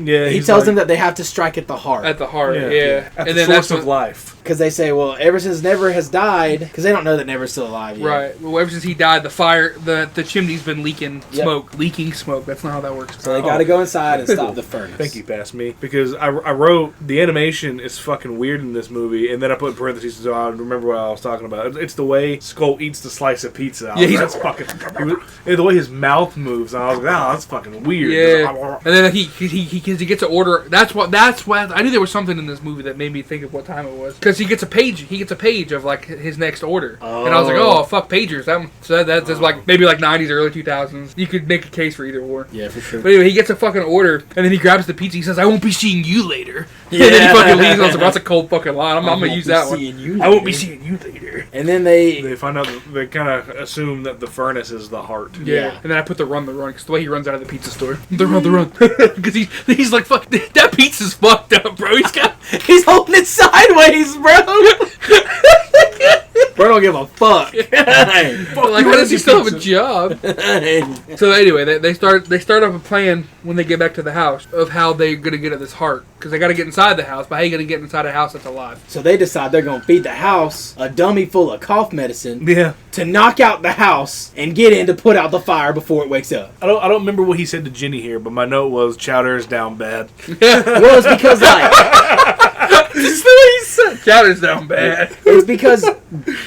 Yeah, he he's tells like, them that they have to strike at the heart. At the heart, yeah. At And the then source that's of when, life. Because they say, well, ever since Never has died, because they don't know that Never's still alive yet. right. Well, ever since he died, the fire, the chimney's been leaking Yep. smoke, leaking smoke. That's not how that works. So they got to go inside and stop the furnace. Thank you, past me. Because I wrote, the animation is fucking weird in this movie, and then I put in parentheses so I remember what I was talking about. It's the way Skull eats the slice of pizza. Yeah, That's fucking... and the way his mouth moves, and I was like, oh, that's fucking weird. Yeah, and then he gets an order. That's what I knew there was something in this movie that made me think of what time it was. Because he gets a page of like his next order, and I was like, oh fuck pagers. That's just like maybe like 90s, early 2000s. You could make a case for either or. Yeah, for sure. But anyway, he gets a fucking order, and then he grabs the pizza. He says, "I won't be seeing you later." Yeah. And then he fucking leaves. I was like, that's a cold fucking line. I'm gonna use that one. You I won't be seeing you later. And then they They find out, that they kind of assume that the furnace is the heart. Yeah. And then I put the run, because the way he runs out of the pizza store. The run. Because he's like, fuck, that pizza's fucked up, bro. he's holding it sideways, bro. Bro don't give a fuck. Like, how does he still have a job? So anyway, they start up a plan when they get back to the house of how they're gonna get at this heart, because they got to get inside the house. But how you gonna get inside a house that's alive? So they decide they're gonna feed the house a dummy full of cough medicine Yeah. to knock out the house and get in to put out the fire before it wakes up. I don't remember what he said to Jenny here, but my note was Chowder is down bad. Well, it's because like Chowder's down bad. It's because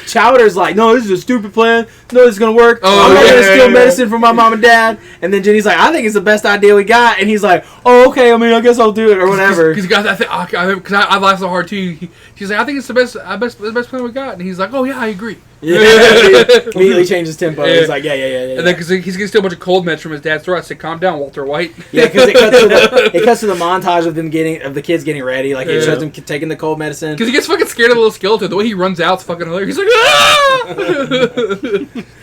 Chowder's like, no, this is a stupid plan. No, this is gonna work. Oh, I'm not gonna yeah, steal yeah. medicine from my mom and dad. And then Jenny's like, I think it's the best idea we got. And he's like, oh, okay. I mean, I guess I'll do it or whatever. Because I laughed so hard too. She's like, I think it's the best plan we got. And he's like, oh yeah, I agree. Yeah, immediately changes tempo. Yeah. He's like, yeah. And then because he's gonna steal a bunch of cold meds from his dad's throat, I said, calm down, Walter White. Yeah, because it cuts to the montage of the kids getting ready. Like it shows them taking the cold medicine. Because he gets fucking scared of the little skeleton. The way he runs out is fucking hilarious. He's like, ah!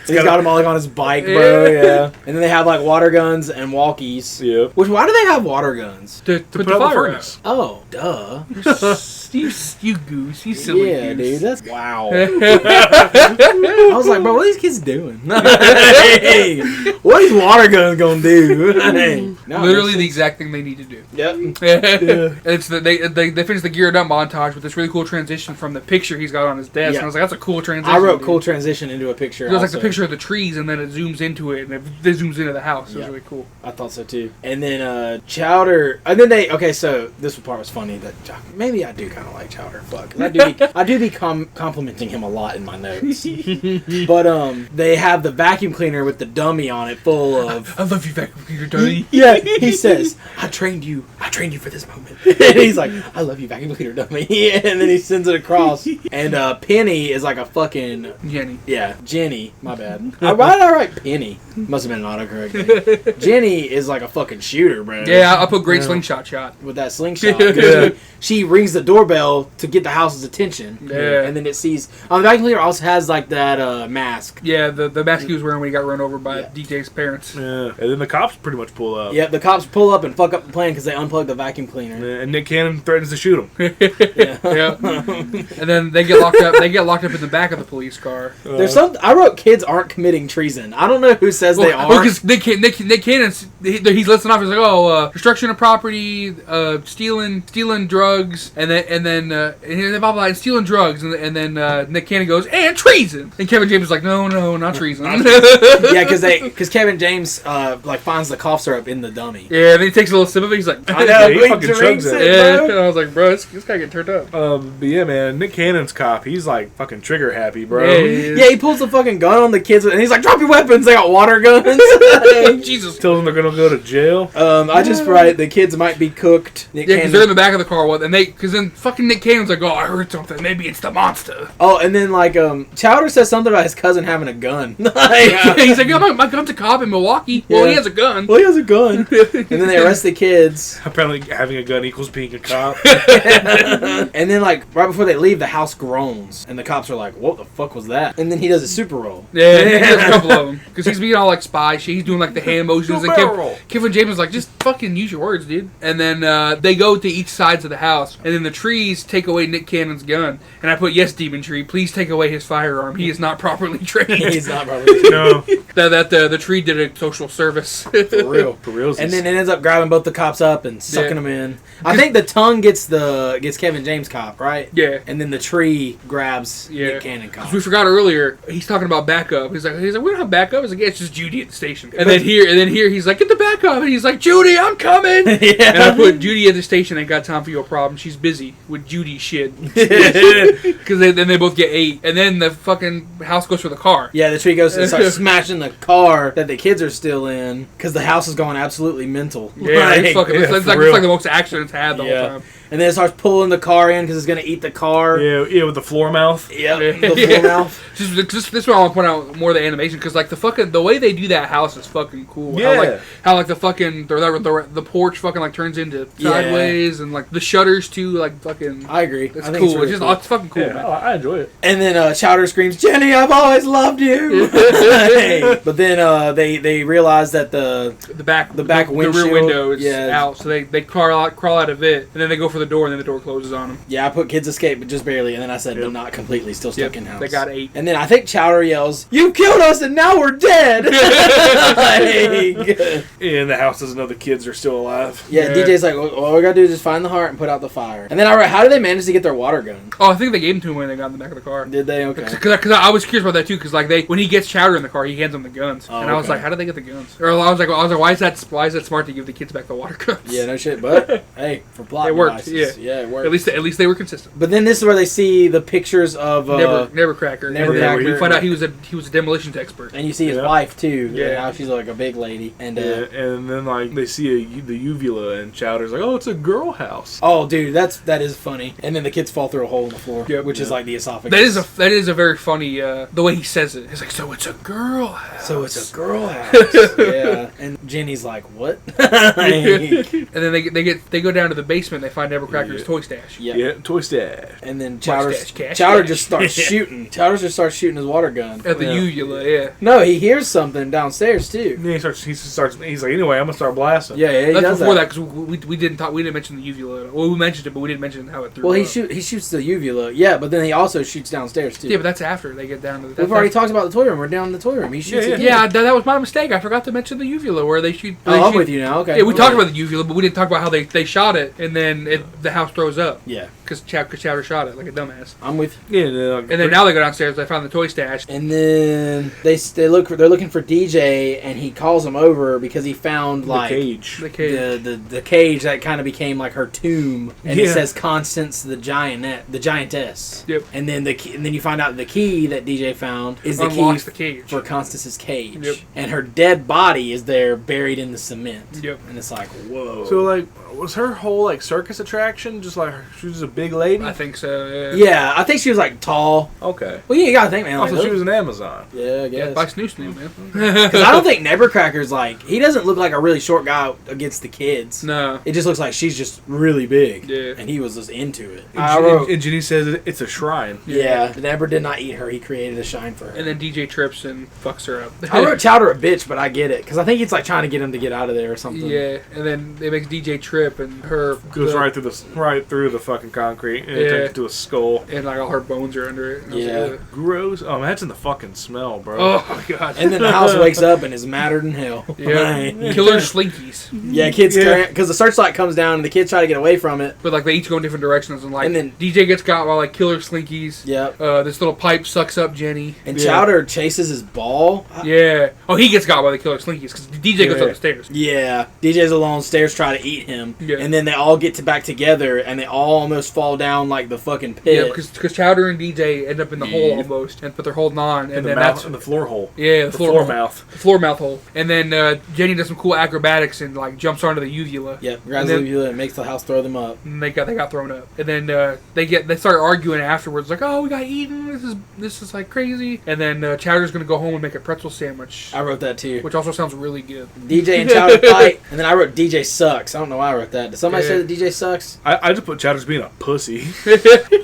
He's got them all like on his bike, bro. Yeah. And then they have like water guns and walkies. Yeah. Why do they have water guns? to put Put the out the fire furnace. Oh, duh. You goose. You silly Yeah, goose. dude. That's wow. I was like, bro, what are these kids doing? Hey, what is water guns gonna do? Hey. No, Literally the exact thing they need to do. Yep. It's they finish the geared up montage with this really cool transition from the picture he's got on his desk. Yeah. And I was like, that's a cool transition. I wrote dude. cool transition into a picture. It was like also. the picture of the trees, and then it zooms into it, and it zooms into the house. It was Yeah. really cool. I thought so too. And then Chowder. And then so this part was funny that maybe I do kind of like Chowder. Fuck. 'Cause I do be complimenting him a lot in my notes. But they have the vacuum cleaner with the dummy on it, full of. I love you, vacuum cleaner, dummy. Yeah, he says, I trained you for this moment. And he's like, I love you, vacuum cleaner dummy. And then he sends it across. And Penny is like a fucking. Jenny. Yeah, Jenny. My bad. Why did I write Penny? Must have been an autocorrect. Jenny is like a fucking shooter, bro. Yeah, I put great slingshot shot. With that slingshot. Yeah. She rings the doorbell to get the house's attention. Yeah. And then it sees. The vacuum cleaner also has like that mask. Yeah, the mask he was wearing when he got run over by Yeah. DJ's parents. Yeah. And then the cops pretty much pull up. Yep, the cops pull up and fuck up the plan because they unplug the vacuum cleaner. And Nick Cannon threatens to shoot him. Yeah. And then they get locked up. They get locked up in the back of the police car. There's some. I wrote kids aren't committing treason. I don't know who says they are. Because Nick Cannon's he's listing off. He's like, oh, destruction of property, stealing drugs, and then blah blah, blah, stealing drugs, and then Nick Cannon goes, and treason. And Kevin James is like, no, not treason. Yeah, because Kevin James like finds the cough syrup in the dummy. Yeah, then he takes a little sip of it. He's like, I know, he he fucking drinks chugs it, it. yeah. bro. And I was like, bro, this guy get turned up. But yeah, man, Nick Cannon's cop, he's like fucking trigger happy, bro. Yeah, he pulls the fucking gun on the kids, and he's like, "Drop your weapons! They got water guns." Jesus. Tells them they're gonna go to jail. I just write the kids might be cooked. Nick Yeah, because Cannon- they're in the back of the car, because then fucking Nick Cannon's like, oh, I heard something. Maybe it's the monster. Oh, and then like Chowder says something about his cousin having a gun. He's like, yeah, my gun's a cop in Milwaukee. Well, Yeah. he has a gun. Well, he has a gun. And then they arrest the kids. Apparently, having a gun equals being a cop. And then like right before they leave, the house groans, and the cops are like, "What the fuck was that?" And then he does a super roll. Yeah, he does a couple of them. Because he's being all like spy shit. He's doing like the hand motions. And barrel roll. Kevin James is like, just fucking use your words, dude. And then they go to each sides of the house. And then the trees take away Nick Cannon's gun. And I put, yes, Demon Tree, please take away his firearm. He is not properly trained. He's not probably No, the tree did a social service. for real. for real. And then it ends up grabbing both the cops up and sucking Yeah. them in. I think the tongue gets Kevin James cop, right? Yeah. And then the tree grabs Yeah. Nick Cannon cop. 'Cause we forgot earlier, he's talking about backup. He's like, we don't have backup. He's like, yeah, it's just Judy at the station. And then here, he's like, get the backup. And he's like, Judy, I'm coming. Yeah. And I put, Judy at the station ain't got time for your problem. She's busy with Judy shit. Because then they both get 8. And then the fucking house goes for the car. Yeah, the tree goes and starts smashing the car that the kids are still in because the house is going absolutely mental. Yeah, Like, it's fucking. yeah, It's for like real. the most action it's had the whole Yeah. time. And then it starts pulling the car in because it's going to eat the car. yeah, with the floor mouth. Yep, Yeah. the full mouth. Just this one I want to point out more of the animation because like the way they do that house is fucking cool. Yeah. How the fucking the porch fucking like turns into Yeah. sideways and like the shutters too like fucking. I agree. It's I think cool. It's, really just cool. it's fucking cool, Yeah, man. I enjoy it. And then Chowder screams, "Jenny, I've always loved you." But then they realize that the The back rear windshield, window is yeah. out, so they crawl out of it, and then they go for the door, and then the door closes on them. yeah, I put kids escape, but just barely. And then I said, but not completely, still stuck in house. They got 8. And then I think Chowder yells, "You killed us, and now we're dead." Like, And the house doesn't know the kids are still alive. yeah, Yeah. DJ's like, all we gotta do is just find the heart and put out the fire. And then I wrote, how did they manage to get their water gun? Oh, I think they gave them to him when they got in the back of the car. Did they? Okay. Because I was curious about that too. Because like when he gets Chowder in the car, he hands them the guns, Oh, and I was okay. like, how did they get the guns? Or I was like, why is that smart to give the kids back the water guns? Yeah, no shit. But hey, for plot It worked. devices. choices. Yeah, it works. At least they were consistent. But then this is where they see the pictures of Never Cracker. Never And then Cracker. You find out he was a demolitions expert. and you see his Yeah. wife too. Yeah. How she's like a big lady. And Yeah, and then like they see the uvula, and Chowder's like, "Oh, it's a girl house." oh, dude, that is funny. And then the kids fall through a hole in the floor, Yep. which is Yeah. like the esophagus. That is a very funny the way he says it. He's like, so it's a girl house. So it's a girl house. Yeah. And Jenny's like, what? And then they go down to the basement. They find Never Cracker's Yeah. toy stash. Yeah. Yeah, Toy Stash. And then Chowder Chowder just starts shooting. Chowder just starts shooting his water gun. At the Yeah. uvula, yeah. No, he hears something downstairs too. And then he's like, anyway, I'm gonna start blasting. Yeah, he That's does before that. that because we didn't mention the uvula. Well, we mentioned it, but we didn't mention how it threw. Well, he up. shoots the uvula. Yeah, but then he also shoots downstairs too. Yeah, but that's after they get down to the. We've already talked about the toy room. We're down in the toy room. He shoots Yeah, again. Yeah, that was my mistake. I forgot to mention the uvula where they shoot. Oh, I'm with you now. Okay. Yeah, we talked about the uvula, but we didn't talk about how they shot it, and then the house throws up Yeah, because Chowder shot it like a dumbass. I'm with. Yeah, And then now they go downstairs. They find the toy stash. And then they're looking for DJ, and he calls him over because he found the like cage. The cage. the cage that kind of became like her tomb, and it Yeah. says Constance the giantess. Yep. And then and then you find out the key that DJ found is the key Unlocks the cage. for Constance's cage. Yep. And her dead body is there buried in the cement. Yep. And it's like, whoa. So like, was her whole like circus attraction just like she was a big lady? I think so. Yeah. yeah, I think she was like tall. Okay. Well, you gotta think, man. Like, Also, she was an Amazon. yeah, I Yeah, guess. by Snoo Snoo, man. Because I don't think Nevercracker's like, he doesn't look like a really short guy against the kids. No. It just looks like she's just really big. Yeah. And he was just into it. And Jenny says it's a shrine. Yeah, Never did not eat her. He created a shine for her. And then DJ trips and fucks her up. I wrote Chowder a bitch, but I get it. Because I think it's like trying to get him to get out of there or something. Yeah, and then they make DJ trip and her Goes right through the fucking concrete and it Yeah. turns into a skull. and like all her bones are under it. And I was Yeah. like, ugh. Gross. Oh, imagine the fucking smell, bro. Oh my god. And then the house wakes up and is madder than hell. yeah, killer slinkies. Yeah, kids Yeah. because the searchlight comes down and the kids try to get away from it. But like they each go in different directions and like And then- DJ gets got by like killer slinkies. Yep. This little pipe sucks up Jenny. And Yeah. Chowder chases his ball. Yeah. Oh, he gets got by the killer slinkies because DJ goes Yeah. up the stairs. Yeah, DJ's alone stairs try to eat him, Yeah. and then they all get back together, and they all almost fall down like the fucking Yeah, pit. because Chowder and DJ end up in the hole Yeah. almost, but they're holding on, and in the then mouth, that's in the floor hole. yeah, the The floor, floor hole. mouth. The floor mouth hole, and then Jenny does some cool acrobatics and like jumps onto the uvula. Yep, grabs And the then- uvula and makes the house throw them up. And they got thrown up, and then they start arguing afterwards, like, "Oh, we got eaten. This is like crazy." And then Chowder's gonna go home and make a pretzel sandwich, I wrote that too. which also sounds really good. DJ and Chowder fight, and then I wrote DJ sucks. I don't know why I wrote that. Did somebody Yeah. say that DJ sucks? I just put Chowder's being a pussy.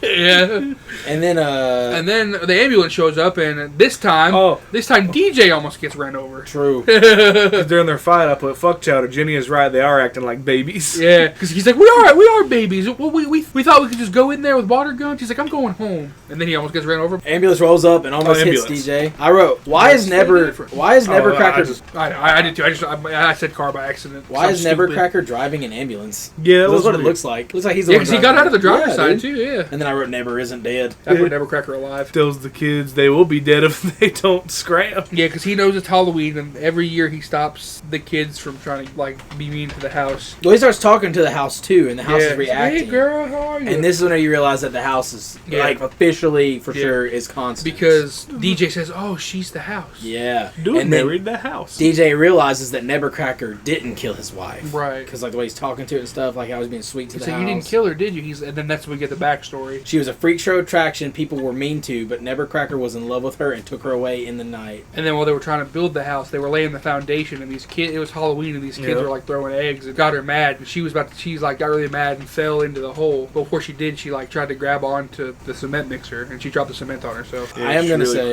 Yeah. And then And then the ambulance shows up, and this time DJ almost gets ran over. true. During their fight, I put fuck Chowder. Jenny is right. They are acting like babies. Yeah, because he's like, we are babies. Well, we thought we could just go in there with water guns. He's like, I'm going home, and then he almost gets ran over. Ambulance rolls up and almost hits ambulance. DJ. I wrote, why is Nevercracker I did too. I said car by accident. why is I'm stupid. Nevercracker driving an ambulance? Yeah, That's what it weird. looks like. Looks like he's the Yeah, one because he driving got out of the it. driver's Yeah, side dude. too. Yeah, And then I wrote Never isn't dead. I put Nevercracker alive. Tells the kids they will be dead if they don't scram. Yeah, because he knows it's Halloween, and every year he stops the kids from trying to like be mean to the house. Well, he starts talking to the house too, and the house Yeah. is reacting. Hey girl, how are you? And this is when you realize that the house is Yeah. like officially for Yeah. sure is constant. because DJ says, "Oh, she's the house." yeah, Dude and then married the house. DJ realizes that Nevercracker didn't kill his wife, Right. Because like the way he's talking to it and stuff, like how he's being sweet to He the said, house. "You didn't kill her, did you?" And then that's when we get the backstory. She was a freak show attraction people were mean to, but Nevercracker was in love with her and took her away in the night. And then while they were trying to build the house, they were laying the foundation, and these kids, it was Halloween, and these kids Yeah. were like throwing eggs. It got her mad, and she's like got really mad and fell into the hole. But before she did, she like tried to grab onto the cement mixer, and she dropped the cement on herself. I am gonna say-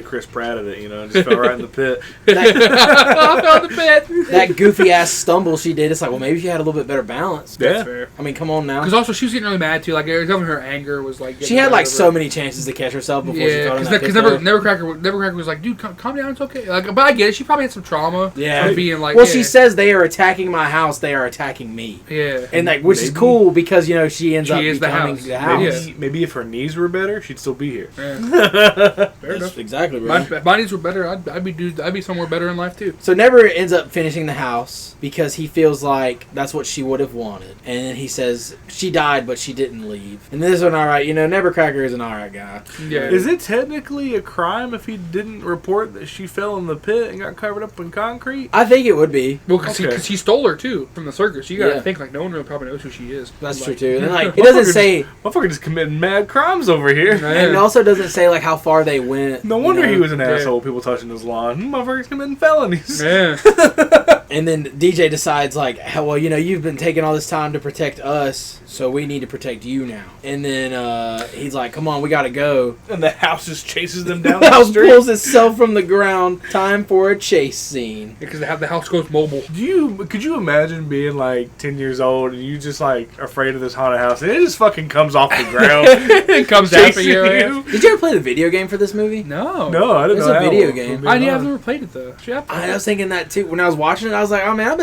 Chris Pratted it, and just fell right in the pit. I fell in the pit. That goofy ass stumble she did, it's like, well, maybe she had a little bit better balance. Yeah. That's fair. I mean, come on now. Because also she was getting really mad too. Like even her anger was like. She had like so many chances to catch herself before she fell in that pit. Because Nevercracker was like, dude, calm down, it's okay. Like, but I get it. She probably had some trauma. Yeah. From being like. Well, yeah. she says they are attacking my house. They are attacking me, Yeah. and like, which is Maybe. cool because she ends She up is the becoming house. the house. Yeah. Maybe if her knees were better, she'd still be here. Yeah. Fair That's enough. exactly right. If my needs were better, I'd be somewhere better in life too. So Never ends up finishing the house because he feels like That's what she would have wanted. And then he says, she died, but she didn't leave. And this is an alright, Nebbercracker is an alright guy. Yeah. Is it technically a crime if he didn't report that she fell in the pit and got covered up in concrete? I think it would be. Well, because Okay. he stole her too from the circus. You gotta Yeah. think like no one really probably knows who she is. That's Like, true too. And like, it doesn't say, Motherfucker just committing mad crimes over here. Yeah. and it also doesn't say like how far they went. No wonder he was an Yeah. asshole. People touching his lawn. Motherfucker's committing felonies. Yeah. And then DJ decides like, well, you've been taking all this time to protect us, so we need to protect you now. And then he's like, come on, we gotta go. And the house just chases them down The the house street. pulls itself from the ground. Time for a chase scene. Because the house goes mobile. Could you imagine being like 10 years old and you just like afraid of this haunted house and it just fucking comes off the ground It comes after chasing you. you? Did you ever play the video game for this movie? No. No, I didn't It's know a that video one, game. from being I've honest. never played it though. Should I was thinking that too. When I was watching it, I was like, oh man, I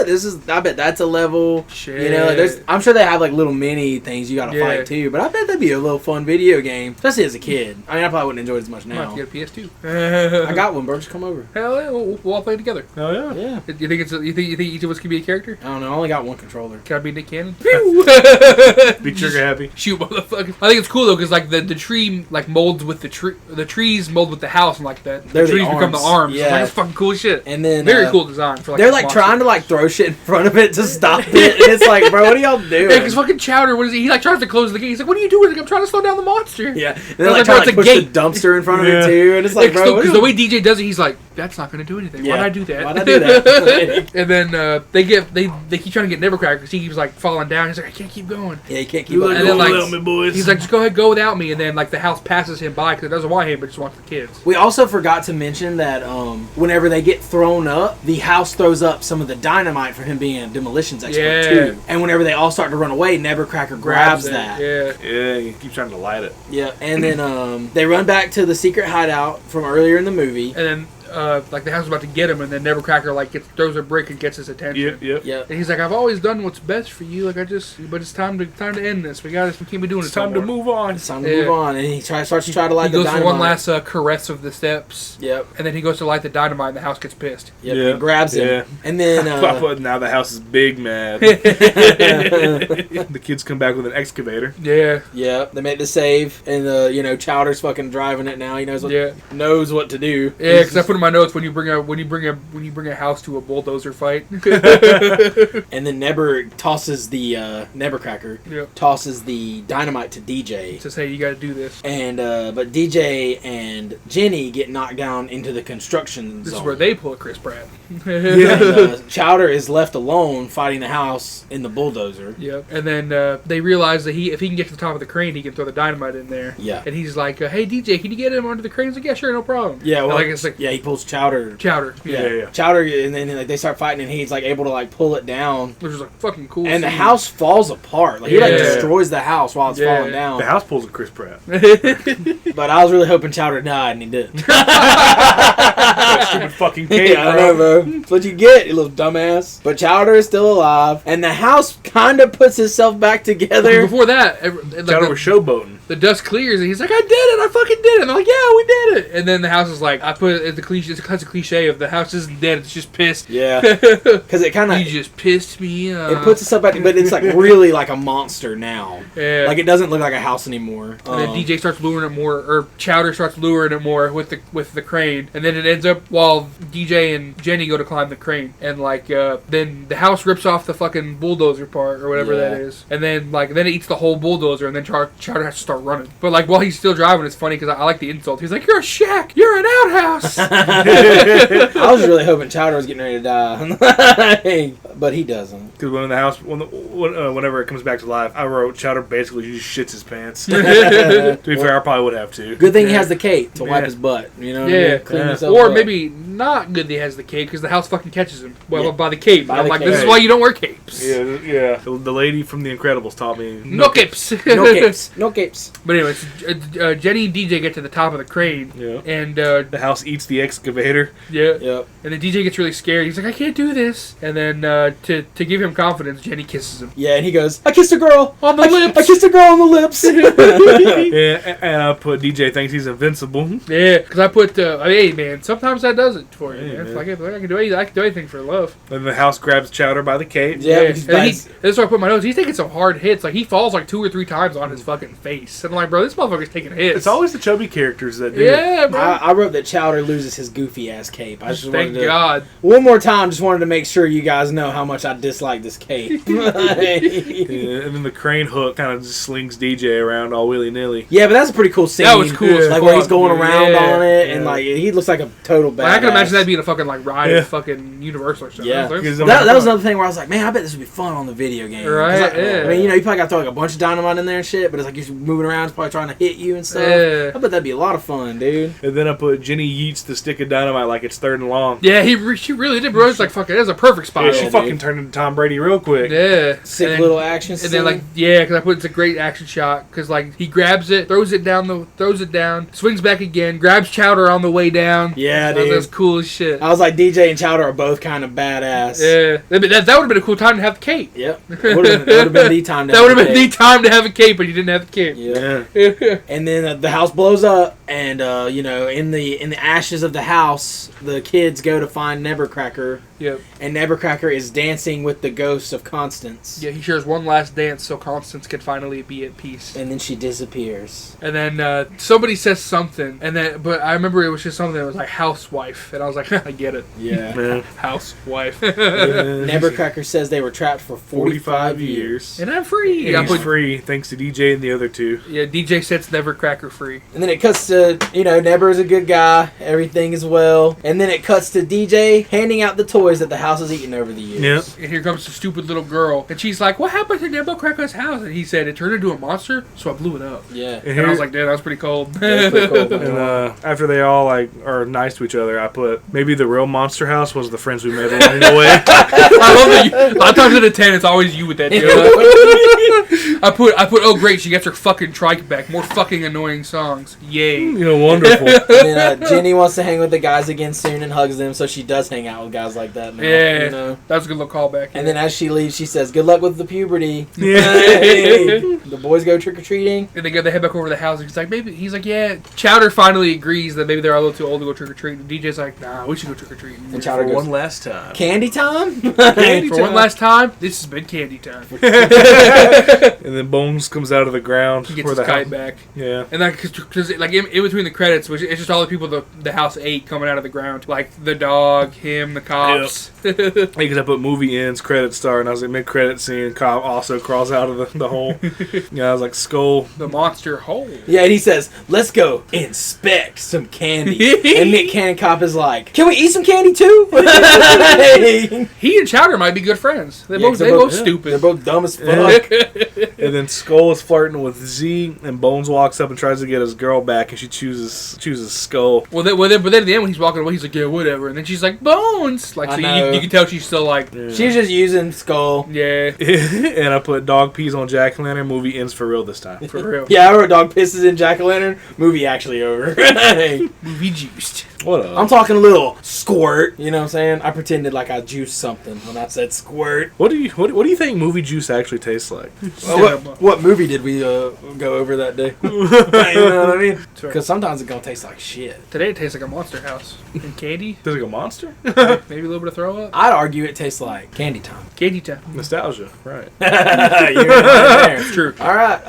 bet that's a level. Shit. I'm sure they have like little mini things you gotta Yeah. fight too, but I bet that'd be a little fun video game, especially as a kid. I mean, I probably wouldn't enjoy it as much I might now. have to get a PS2. I got one, bro. Just come over. Hell yeah, we'll all play together. Oh yeah. Yeah. You think each of us can be a character? I don't know. I only got one controller. Can I be Nick Cannon? Be trigger happy. Shoot, motherfucker! I think it's cool though, because like the tree like molds with the tree, the trees mold with the house, and like that. They're the the trees become the arms. arms. Yeah. Like, it's fucking cool shit. And then Very cool design for like. They're a like monster. trying to like throw shit in front of it to stop it, and it's like, bro, what are y'all doing? Yeah, because fucking Chowder, what is he? He like tries to close the gate. He's like, "What are you doing?" Like, I'm trying to slow down the monster. Yeah, and They're they're like like, trying "No, to it's a push gate." the dumpster in front of Yeah. it too, and it's like, bro, Because the way DJ does it, he's like, "That's not going to do anything. Yeah. Why'd I do that? Why'd I do that? And then they keep trying to get Nevercracker because he keeps like falling down. He's like, "I can't keep going." Yeah, you can't keep You up. like And go then, like, without me, boys. He's like, "Just go ahead, go without me." And then like the house passes him by because it doesn't want him, but just wants the kids. We also forgot to mention that whenever they get thrown up, the house throws up some of the dynamite for him being a demolitions expert Yeah. too. And whenever they all start to run away, Nevercracker grabs that. Yeah. yeah, you keep trying to light it. Yeah. And then they run back to the secret hideout from earlier in the movie. And then like the house is about to get him, and then Nevercracker like throws a brick and gets his attention. Yep. Yeah. And he's like, "I've always done what's best for you. Like but it's time to end this. We can't be doing It's it. time to move on. It's time to Yeah. move on. And he starts to try to light He the goes for dynamite. one last caress of the steps. Yep. And then he goes to light the dynamite, and the house gets pissed. Yep. Yeah. He grabs him. Yeah. And then Now the house is big mad. The kids come back with an excavator. Yeah. yeah, they make the save, and Chowder's fucking driving it now. He knows what to do. Yeah, because I put in my notes when you bring a house to a bulldozer fight. And then Nebber tosses the Nevercracker Yep. tosses the dynamite to DJ. Says, "Hey, you got to do this." And but DJ and Jenny get knocked down into the construction This zone. is where they pull a Chris Pratt. And, Chowder is left alone fighting the house in the bulldozer. Yep. And then they realize that if he can get to the top of the crane, he can throw the dynamite in there. Yeah. And he's like, "Hey, DJ, can you get him onto the crane?" He's like, "Yeah, sure, no problem." Yeah, well, And, like it's like yeah, he pulls Chowder. Chowder. Yeah. Chowder, and then like they start fighting, and he's like able to like pull it down, Which is like fucking cool. and the scene. house falls apart. Like he like Yeah. destroys the house while it's Yeah. falling down. The house pulls a Chris Pratt. But I was really hoping Chowder died, and he didn't. That stupid fucking cape, Yeah, I know, bro. That's what you get, you little dumbass. But Chowder is still alive, and the house kind of puts itself back together. Before that, Chowder was showboating. the dust clears, and he's like, "I did it! I fucking did it!" And they're like, "Yeah, we did it!" And then the house is like, "I put it, the cliche. It's a cliche of the house isn't dead; it's just pissed." Yeah, because it kind You of just pissed me off. it puts itself back, but it's like really like a monster now. Yeah. Like it doesn't look like a house anymore. And then DJ starts luring it more, or Chowder starts luring it more with the crane, and then it ends up while DJ and Jenny go to climb the crane, and like then the house rips off the fucking bulldozer part or whatever Yeah. that is, and then it eats the whole bulldozer, and then Chowder has to start running. But like while he's still driving, it's funny because I like the insult. He's like, "You're a shack, you're an outhouse." I was really hoping Chowder was getting ready to die, but he doesn't. Because whenever it comes back to life, I wrote Chowder basically just shits his pants. To be fair, I probably would have to. Good thing he Yeah. has the cape to wipe Yeah. his butt. You know, Yeah. clean Yeah. himself Or up. maybe not good that he has the cape because the house fucking catches him. Well, Yeah. by the cape. By I'm the like, cape. this is why you don't wear capes. Yeah. The lady from The Incredibles taught me. No capes. no capes, no capes. But anyways, Jenny and DJ get to the top of the crane, Yeah. and The house eats the excavator. yeah, Yep. and then DJ gets really scared. He's like, "I can't do this." And then to give him confidence, Jenny kisses him. Yeah, and he goes, "I kissed a girl On the I lips." I kissed a girl on the lips." And I put DJ thinks he's invincible. Yeah, because I put, hey man, sometimes that does it. for you, Hey, man. man. I can do anything for love. Then the house grabs Chowder by the cape. Yeah, And because that's where I put my notes. He's taking some hard hits. Like, he falls like 2 or 3 times on his fucking face. And I'm like, bro, this motherfucker's taking hits. It's always the chubby characters that do. Yeah, bro. I wrote that Chowder loses his goofy ass cape. I just Thank wanted to, God. one more time, just wanted to make sure you guys know how much I dislike this cape. Yeah, and then the crane hook kind of just slings DJ around all willy nilly. Yeah, but that's a pretty cool scene. That was cool as Like where he's fuck, going dude. around Yeah. on it, and Yeah. like he looks like a total badass. Like, I can imagine that being a fucking like ride Yeah. at fucking Universal or something. Yeah. Because That was another thing where I was like, man, I bet this would be fun on the video game. 'Cause Right, yeah. I mean, you know, you probably got to throw like a bunch of dynamite in there and shit, but it's like you're moving around, it's probably trying to hit you and stuff. Yeah. I bet that'd be a lot of fun, dude. And then I put Jenny yeets the stick of dynamite like it's third and long. Yeah, she really did, bro. It's like fucking. That's a perfect spot. Yeah, she dude. fucking turned into Tom Brady real quick. Yeah. Sick And then- little action And scene. then like because I put it's a great action shot because like he grabs it, throws it down, swings back again, grabs Chowder on the way down. Yeah, That dude. was cool as shit. I was like, DJ and Chowder are both kind of badass. Yeah, that would have been a cool time to have the cape. Yep. That would have been the time. That would have been the time to have a cape, but you didn't have the cape. Yeah. Yeah. And then the house blows up, and you know, in the ashes of the house, the kids go to find Nevercracker, Yep. and Nevercracker is dancing with the ghost of Constance. Yeah, he shares one last dance so Constance can finally be at peace. And then she disappears. And then somebody says something, but I remember it was just something that was like housewife, and I was like, I get it, Yeah. Man. housewife. Nevercracker says they were trapped for 45 years. And I'm free. Yeah, I he's put, free thanks to DJ and the other two. yeah, DJ sets Nevercracker free. And then it cuts to, you know, Never is a good guy, everything is well. And then it cuts to DJ handing out the toys that the house has eaten over the years. Yep. And here comes the stupid little girl, and she's like, "What happened to Nevercracker's house?" And he said, "It turned into a monster, so I blew it up." Yeah. And, And I was like, "Damn, that was pretty cold." That's pretty cool. and after they all like are nice to each other, I put maybe the real Monster House was the friends we made along the way. I love that. 9 times out of 10, it's always you with that joke. I put. Oh great, she gets her fucking trike back. More fucking annoying songs. Yay. You know, wonderful. And then Jenny wants to hang with the guys again soon and hugs them, so she does hang out with guys like that now. Yeah, You know? that was a good little callback. And then as she leaves, she says, "Good luck with the puberty." Yeah. Hey. The boys go trick or treating. And they head back over to the house. And he's like, yeah. Chowder finally agrees that maybe they're a little too old to go trick or treating. And DJ's like, nah, we should go trick or treating. And Chowder For goes, one last time. "Candy time." Candy For one last time, this has been candy time. And then Bones comes out of the ground. He gets where his the kite house- back. Yeah. And then, because like in between the credits, which it's just all the people the house ate coming out of the ground, like the dog, him, the cops. Because I put movie ends, credit star, and I was like mid credit scene. Cop also crawls out of the hole. Yeah, I was like Skull. The monster hole. Yeah, and he says, "Let's go inspect some candy." And Nick Cannon Cop is like, "Can we eat some candy too?" He and Chowder might be good friends. They Yeah, both 'cause they're both- stupid. They're both dumb as fuck. And then Skull is flirting with Z, and Bones walks up and tries to get his girl back, and she chooses Skull. But then at the end when he's walking away, he's like, yeah, whatever. And then she's like, Bones. Like, I so know. you can tell she's still like, She's just using Skull. yeah, And I put dog pees on Jack Lantern. Movie ends for real this time. for real. Yeah, I wrote "Dog pisses in Jack-o'-lantern." Movie actually over. Movie juiced. What up? I'm talking a little squirt. You know what I'm saying? I pretended like I juiced something when I said squirt. What do you think movie juice actually tastes like? What movie did we go over that day? You know what I mean? Sorry. Because sometimes it's gonna taste like shit. Today it tastes like a Monster House. And candy, Does it go monster? maybe a little bit of throw up. I'd argue it tastes like candy time. Candy time. Nostalgia, right? You're right there. True. All right.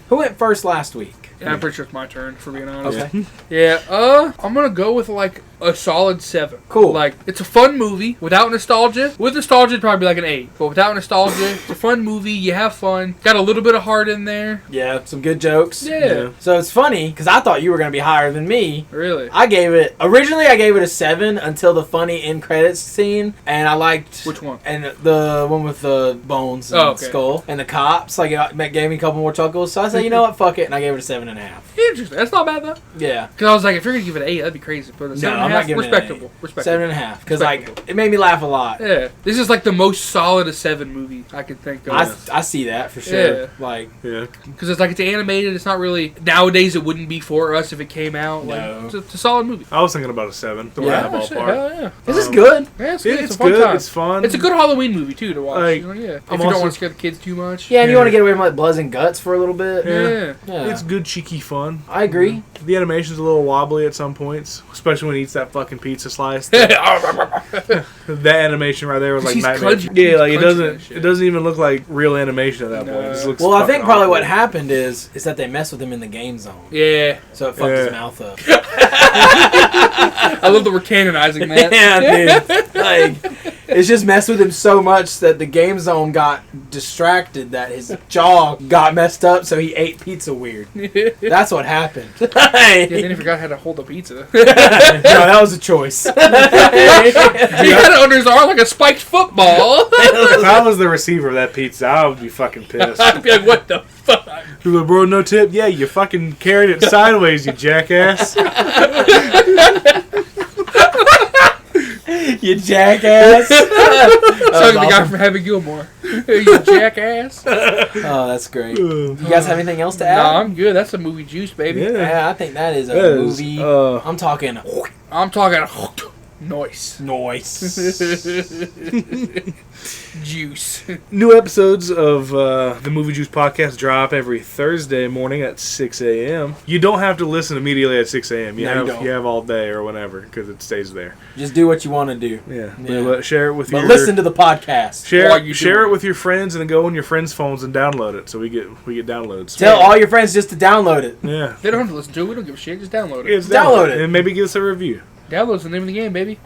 Who went first last week? Yeah, I'm pretty sure it's my turn, for being honest. Okay. Yeah, I'm gonna go with like a solid 7. Cool. Like, it's a fun movie without nostalgia. With nostalgia, it'd probably be like an 8. But without nostalgia, it's a fun movie. You have fun. Got a little bit of heart in there. Yeah, some good jokes. Yeah. So it's funny because I thought you were gonna be higher than me. Really. I gave it a 7 until the funny end credits scene, and I liked Which one? And the one with the bones and Oh, okay. skull and the cops. Like it gave me a couple more chuckles. So I said, you know what, fuck it, and I gave it a 7.5. Interesting. That's not bad, though. Yeah. Because I was like, if you're going to give it an 8, that'd be crazy. But a 7.5, I'm not giving it an respectable. Respectable. 7.5. Because like it made me laugh a lot. Yeah. This is like the most solid of 7 movie I could think of. I see that for sure. Yeah. Like Yeah. Because it's like it's animated. It's not really nowadays. It wouldn't be for us if it came out. Like, No. it's a solid movie. I was thinking about a 7. Somewhere Yeah. in that shit, ballpark. hell yeah. this is good. Yeah, it's good. It's a fun good. time. It's fun. It's a good Halloween movie too to watch. Like, You know, yeah. If I'm you don't also- want to scare the kids too much. Yeah, and you Yeah. want to get away from like bloods and guts for a little bit. Yeah. Yeah. It's good, cheeky fun. I agree. The animation's a little wobbly at some points, especially when he eats that fucking pizza slice. That animation right there was like He's nightmare. clenching- Yeah, like he's it clenching that doesn't. shit. It doesn't even look like real animation at that point. It just looks Well, I think fucking probably what awkward. happened is that they messed with him in the game zone, Yeah. so it fucked his Yeah. mouth up. I love that we're canonizing that. Yeah, dude. Like, it's just messed with him so much that the game zone got distracted that his jaw got messed up, so he ate pizza weird. That's what happened. Yeah, then he forgot how to hold a pizza. No, that was a choice. He had it under his arm like a spiked football. If I was the receiver of that pizza, I would be fucking pissed. I'd be like, what the fuck? You're like, bro, no tip? Yeah, you fucking carried it sideways, you jackass. You jackass. Sounds like the guy awesome. from Happy Gilmore. You jackass. Oh, that's great. You guys have anything else to add? Nah, I'm good. That's a movie juice, baby. Yeah. Yeah, I think that is a That is, movie. uh, I'm talking I'm talking noise. noise. Juice. New episodes of the Movie Juice podcast drop every Thursday morning at 6 a.m. You don't have to listen immediately at 6 a.m. No, you don't. You have all day or whenever because it stays there. Just do what you want to do. Yeah. Yeah. But share it with But your... listen to the podcast. Share, while you share do it it. with your friends and then go on your friends' phones and download it so we get downloads. Tell all your friends just to download it. Yeah. They don't have to listen to it. We don't give a shit. Just download it. It's Download it. And maybe give us a review. Download's the name of the game, baby.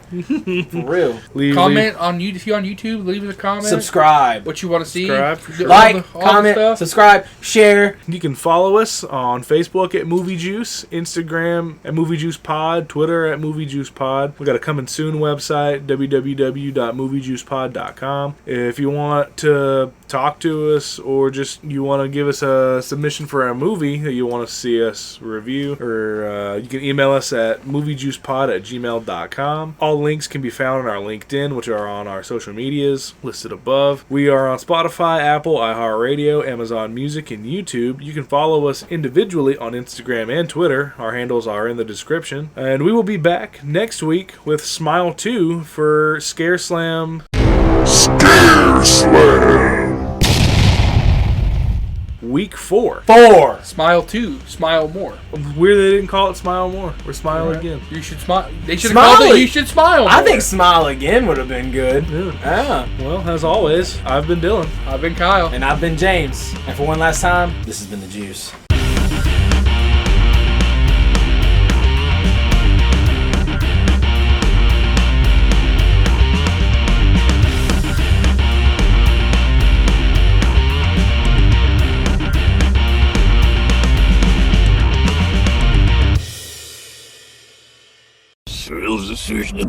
For real. Comment on YouTube. If you're on YouTube, leave us a comment. Subscribe. What you want to see. Subscribe. All Like, all the comment, stuff. subscribe, share. You can follow us on Facebook at Movie Juice, Instagram at Movie Juice Pod, Twitter at Movie Juice Pod. We got a coming soon website, www.moviejuicepod.com. If you want to talk to us or just you want to give us a submission for a movie that you want to see us review, or you can email us at moviejuicepod@gmail.com. All links can be found on our LinkedIn, which are on our social medias listed above. We are on Spotify, Apple, iHeartRadio, Amazon Music, and YouTube. You can follow us individually on Instagram and Twitter. Our handles are in the description. And we will be back next week with Smile 2 for Scare Slam. Scare Slam. Week 4. 4. Smile 2. Smile more. Weird they didn't call it Smile More. Or Smile Again. You should smile. They should have Smile called it it. You Should Smile I More. think Smile Again would have been good. Yeah. Yeah. Well, as always, I've been Dylan. I've been Kyle. And I've been James. And for one last time, this has been The Juice. Thrills the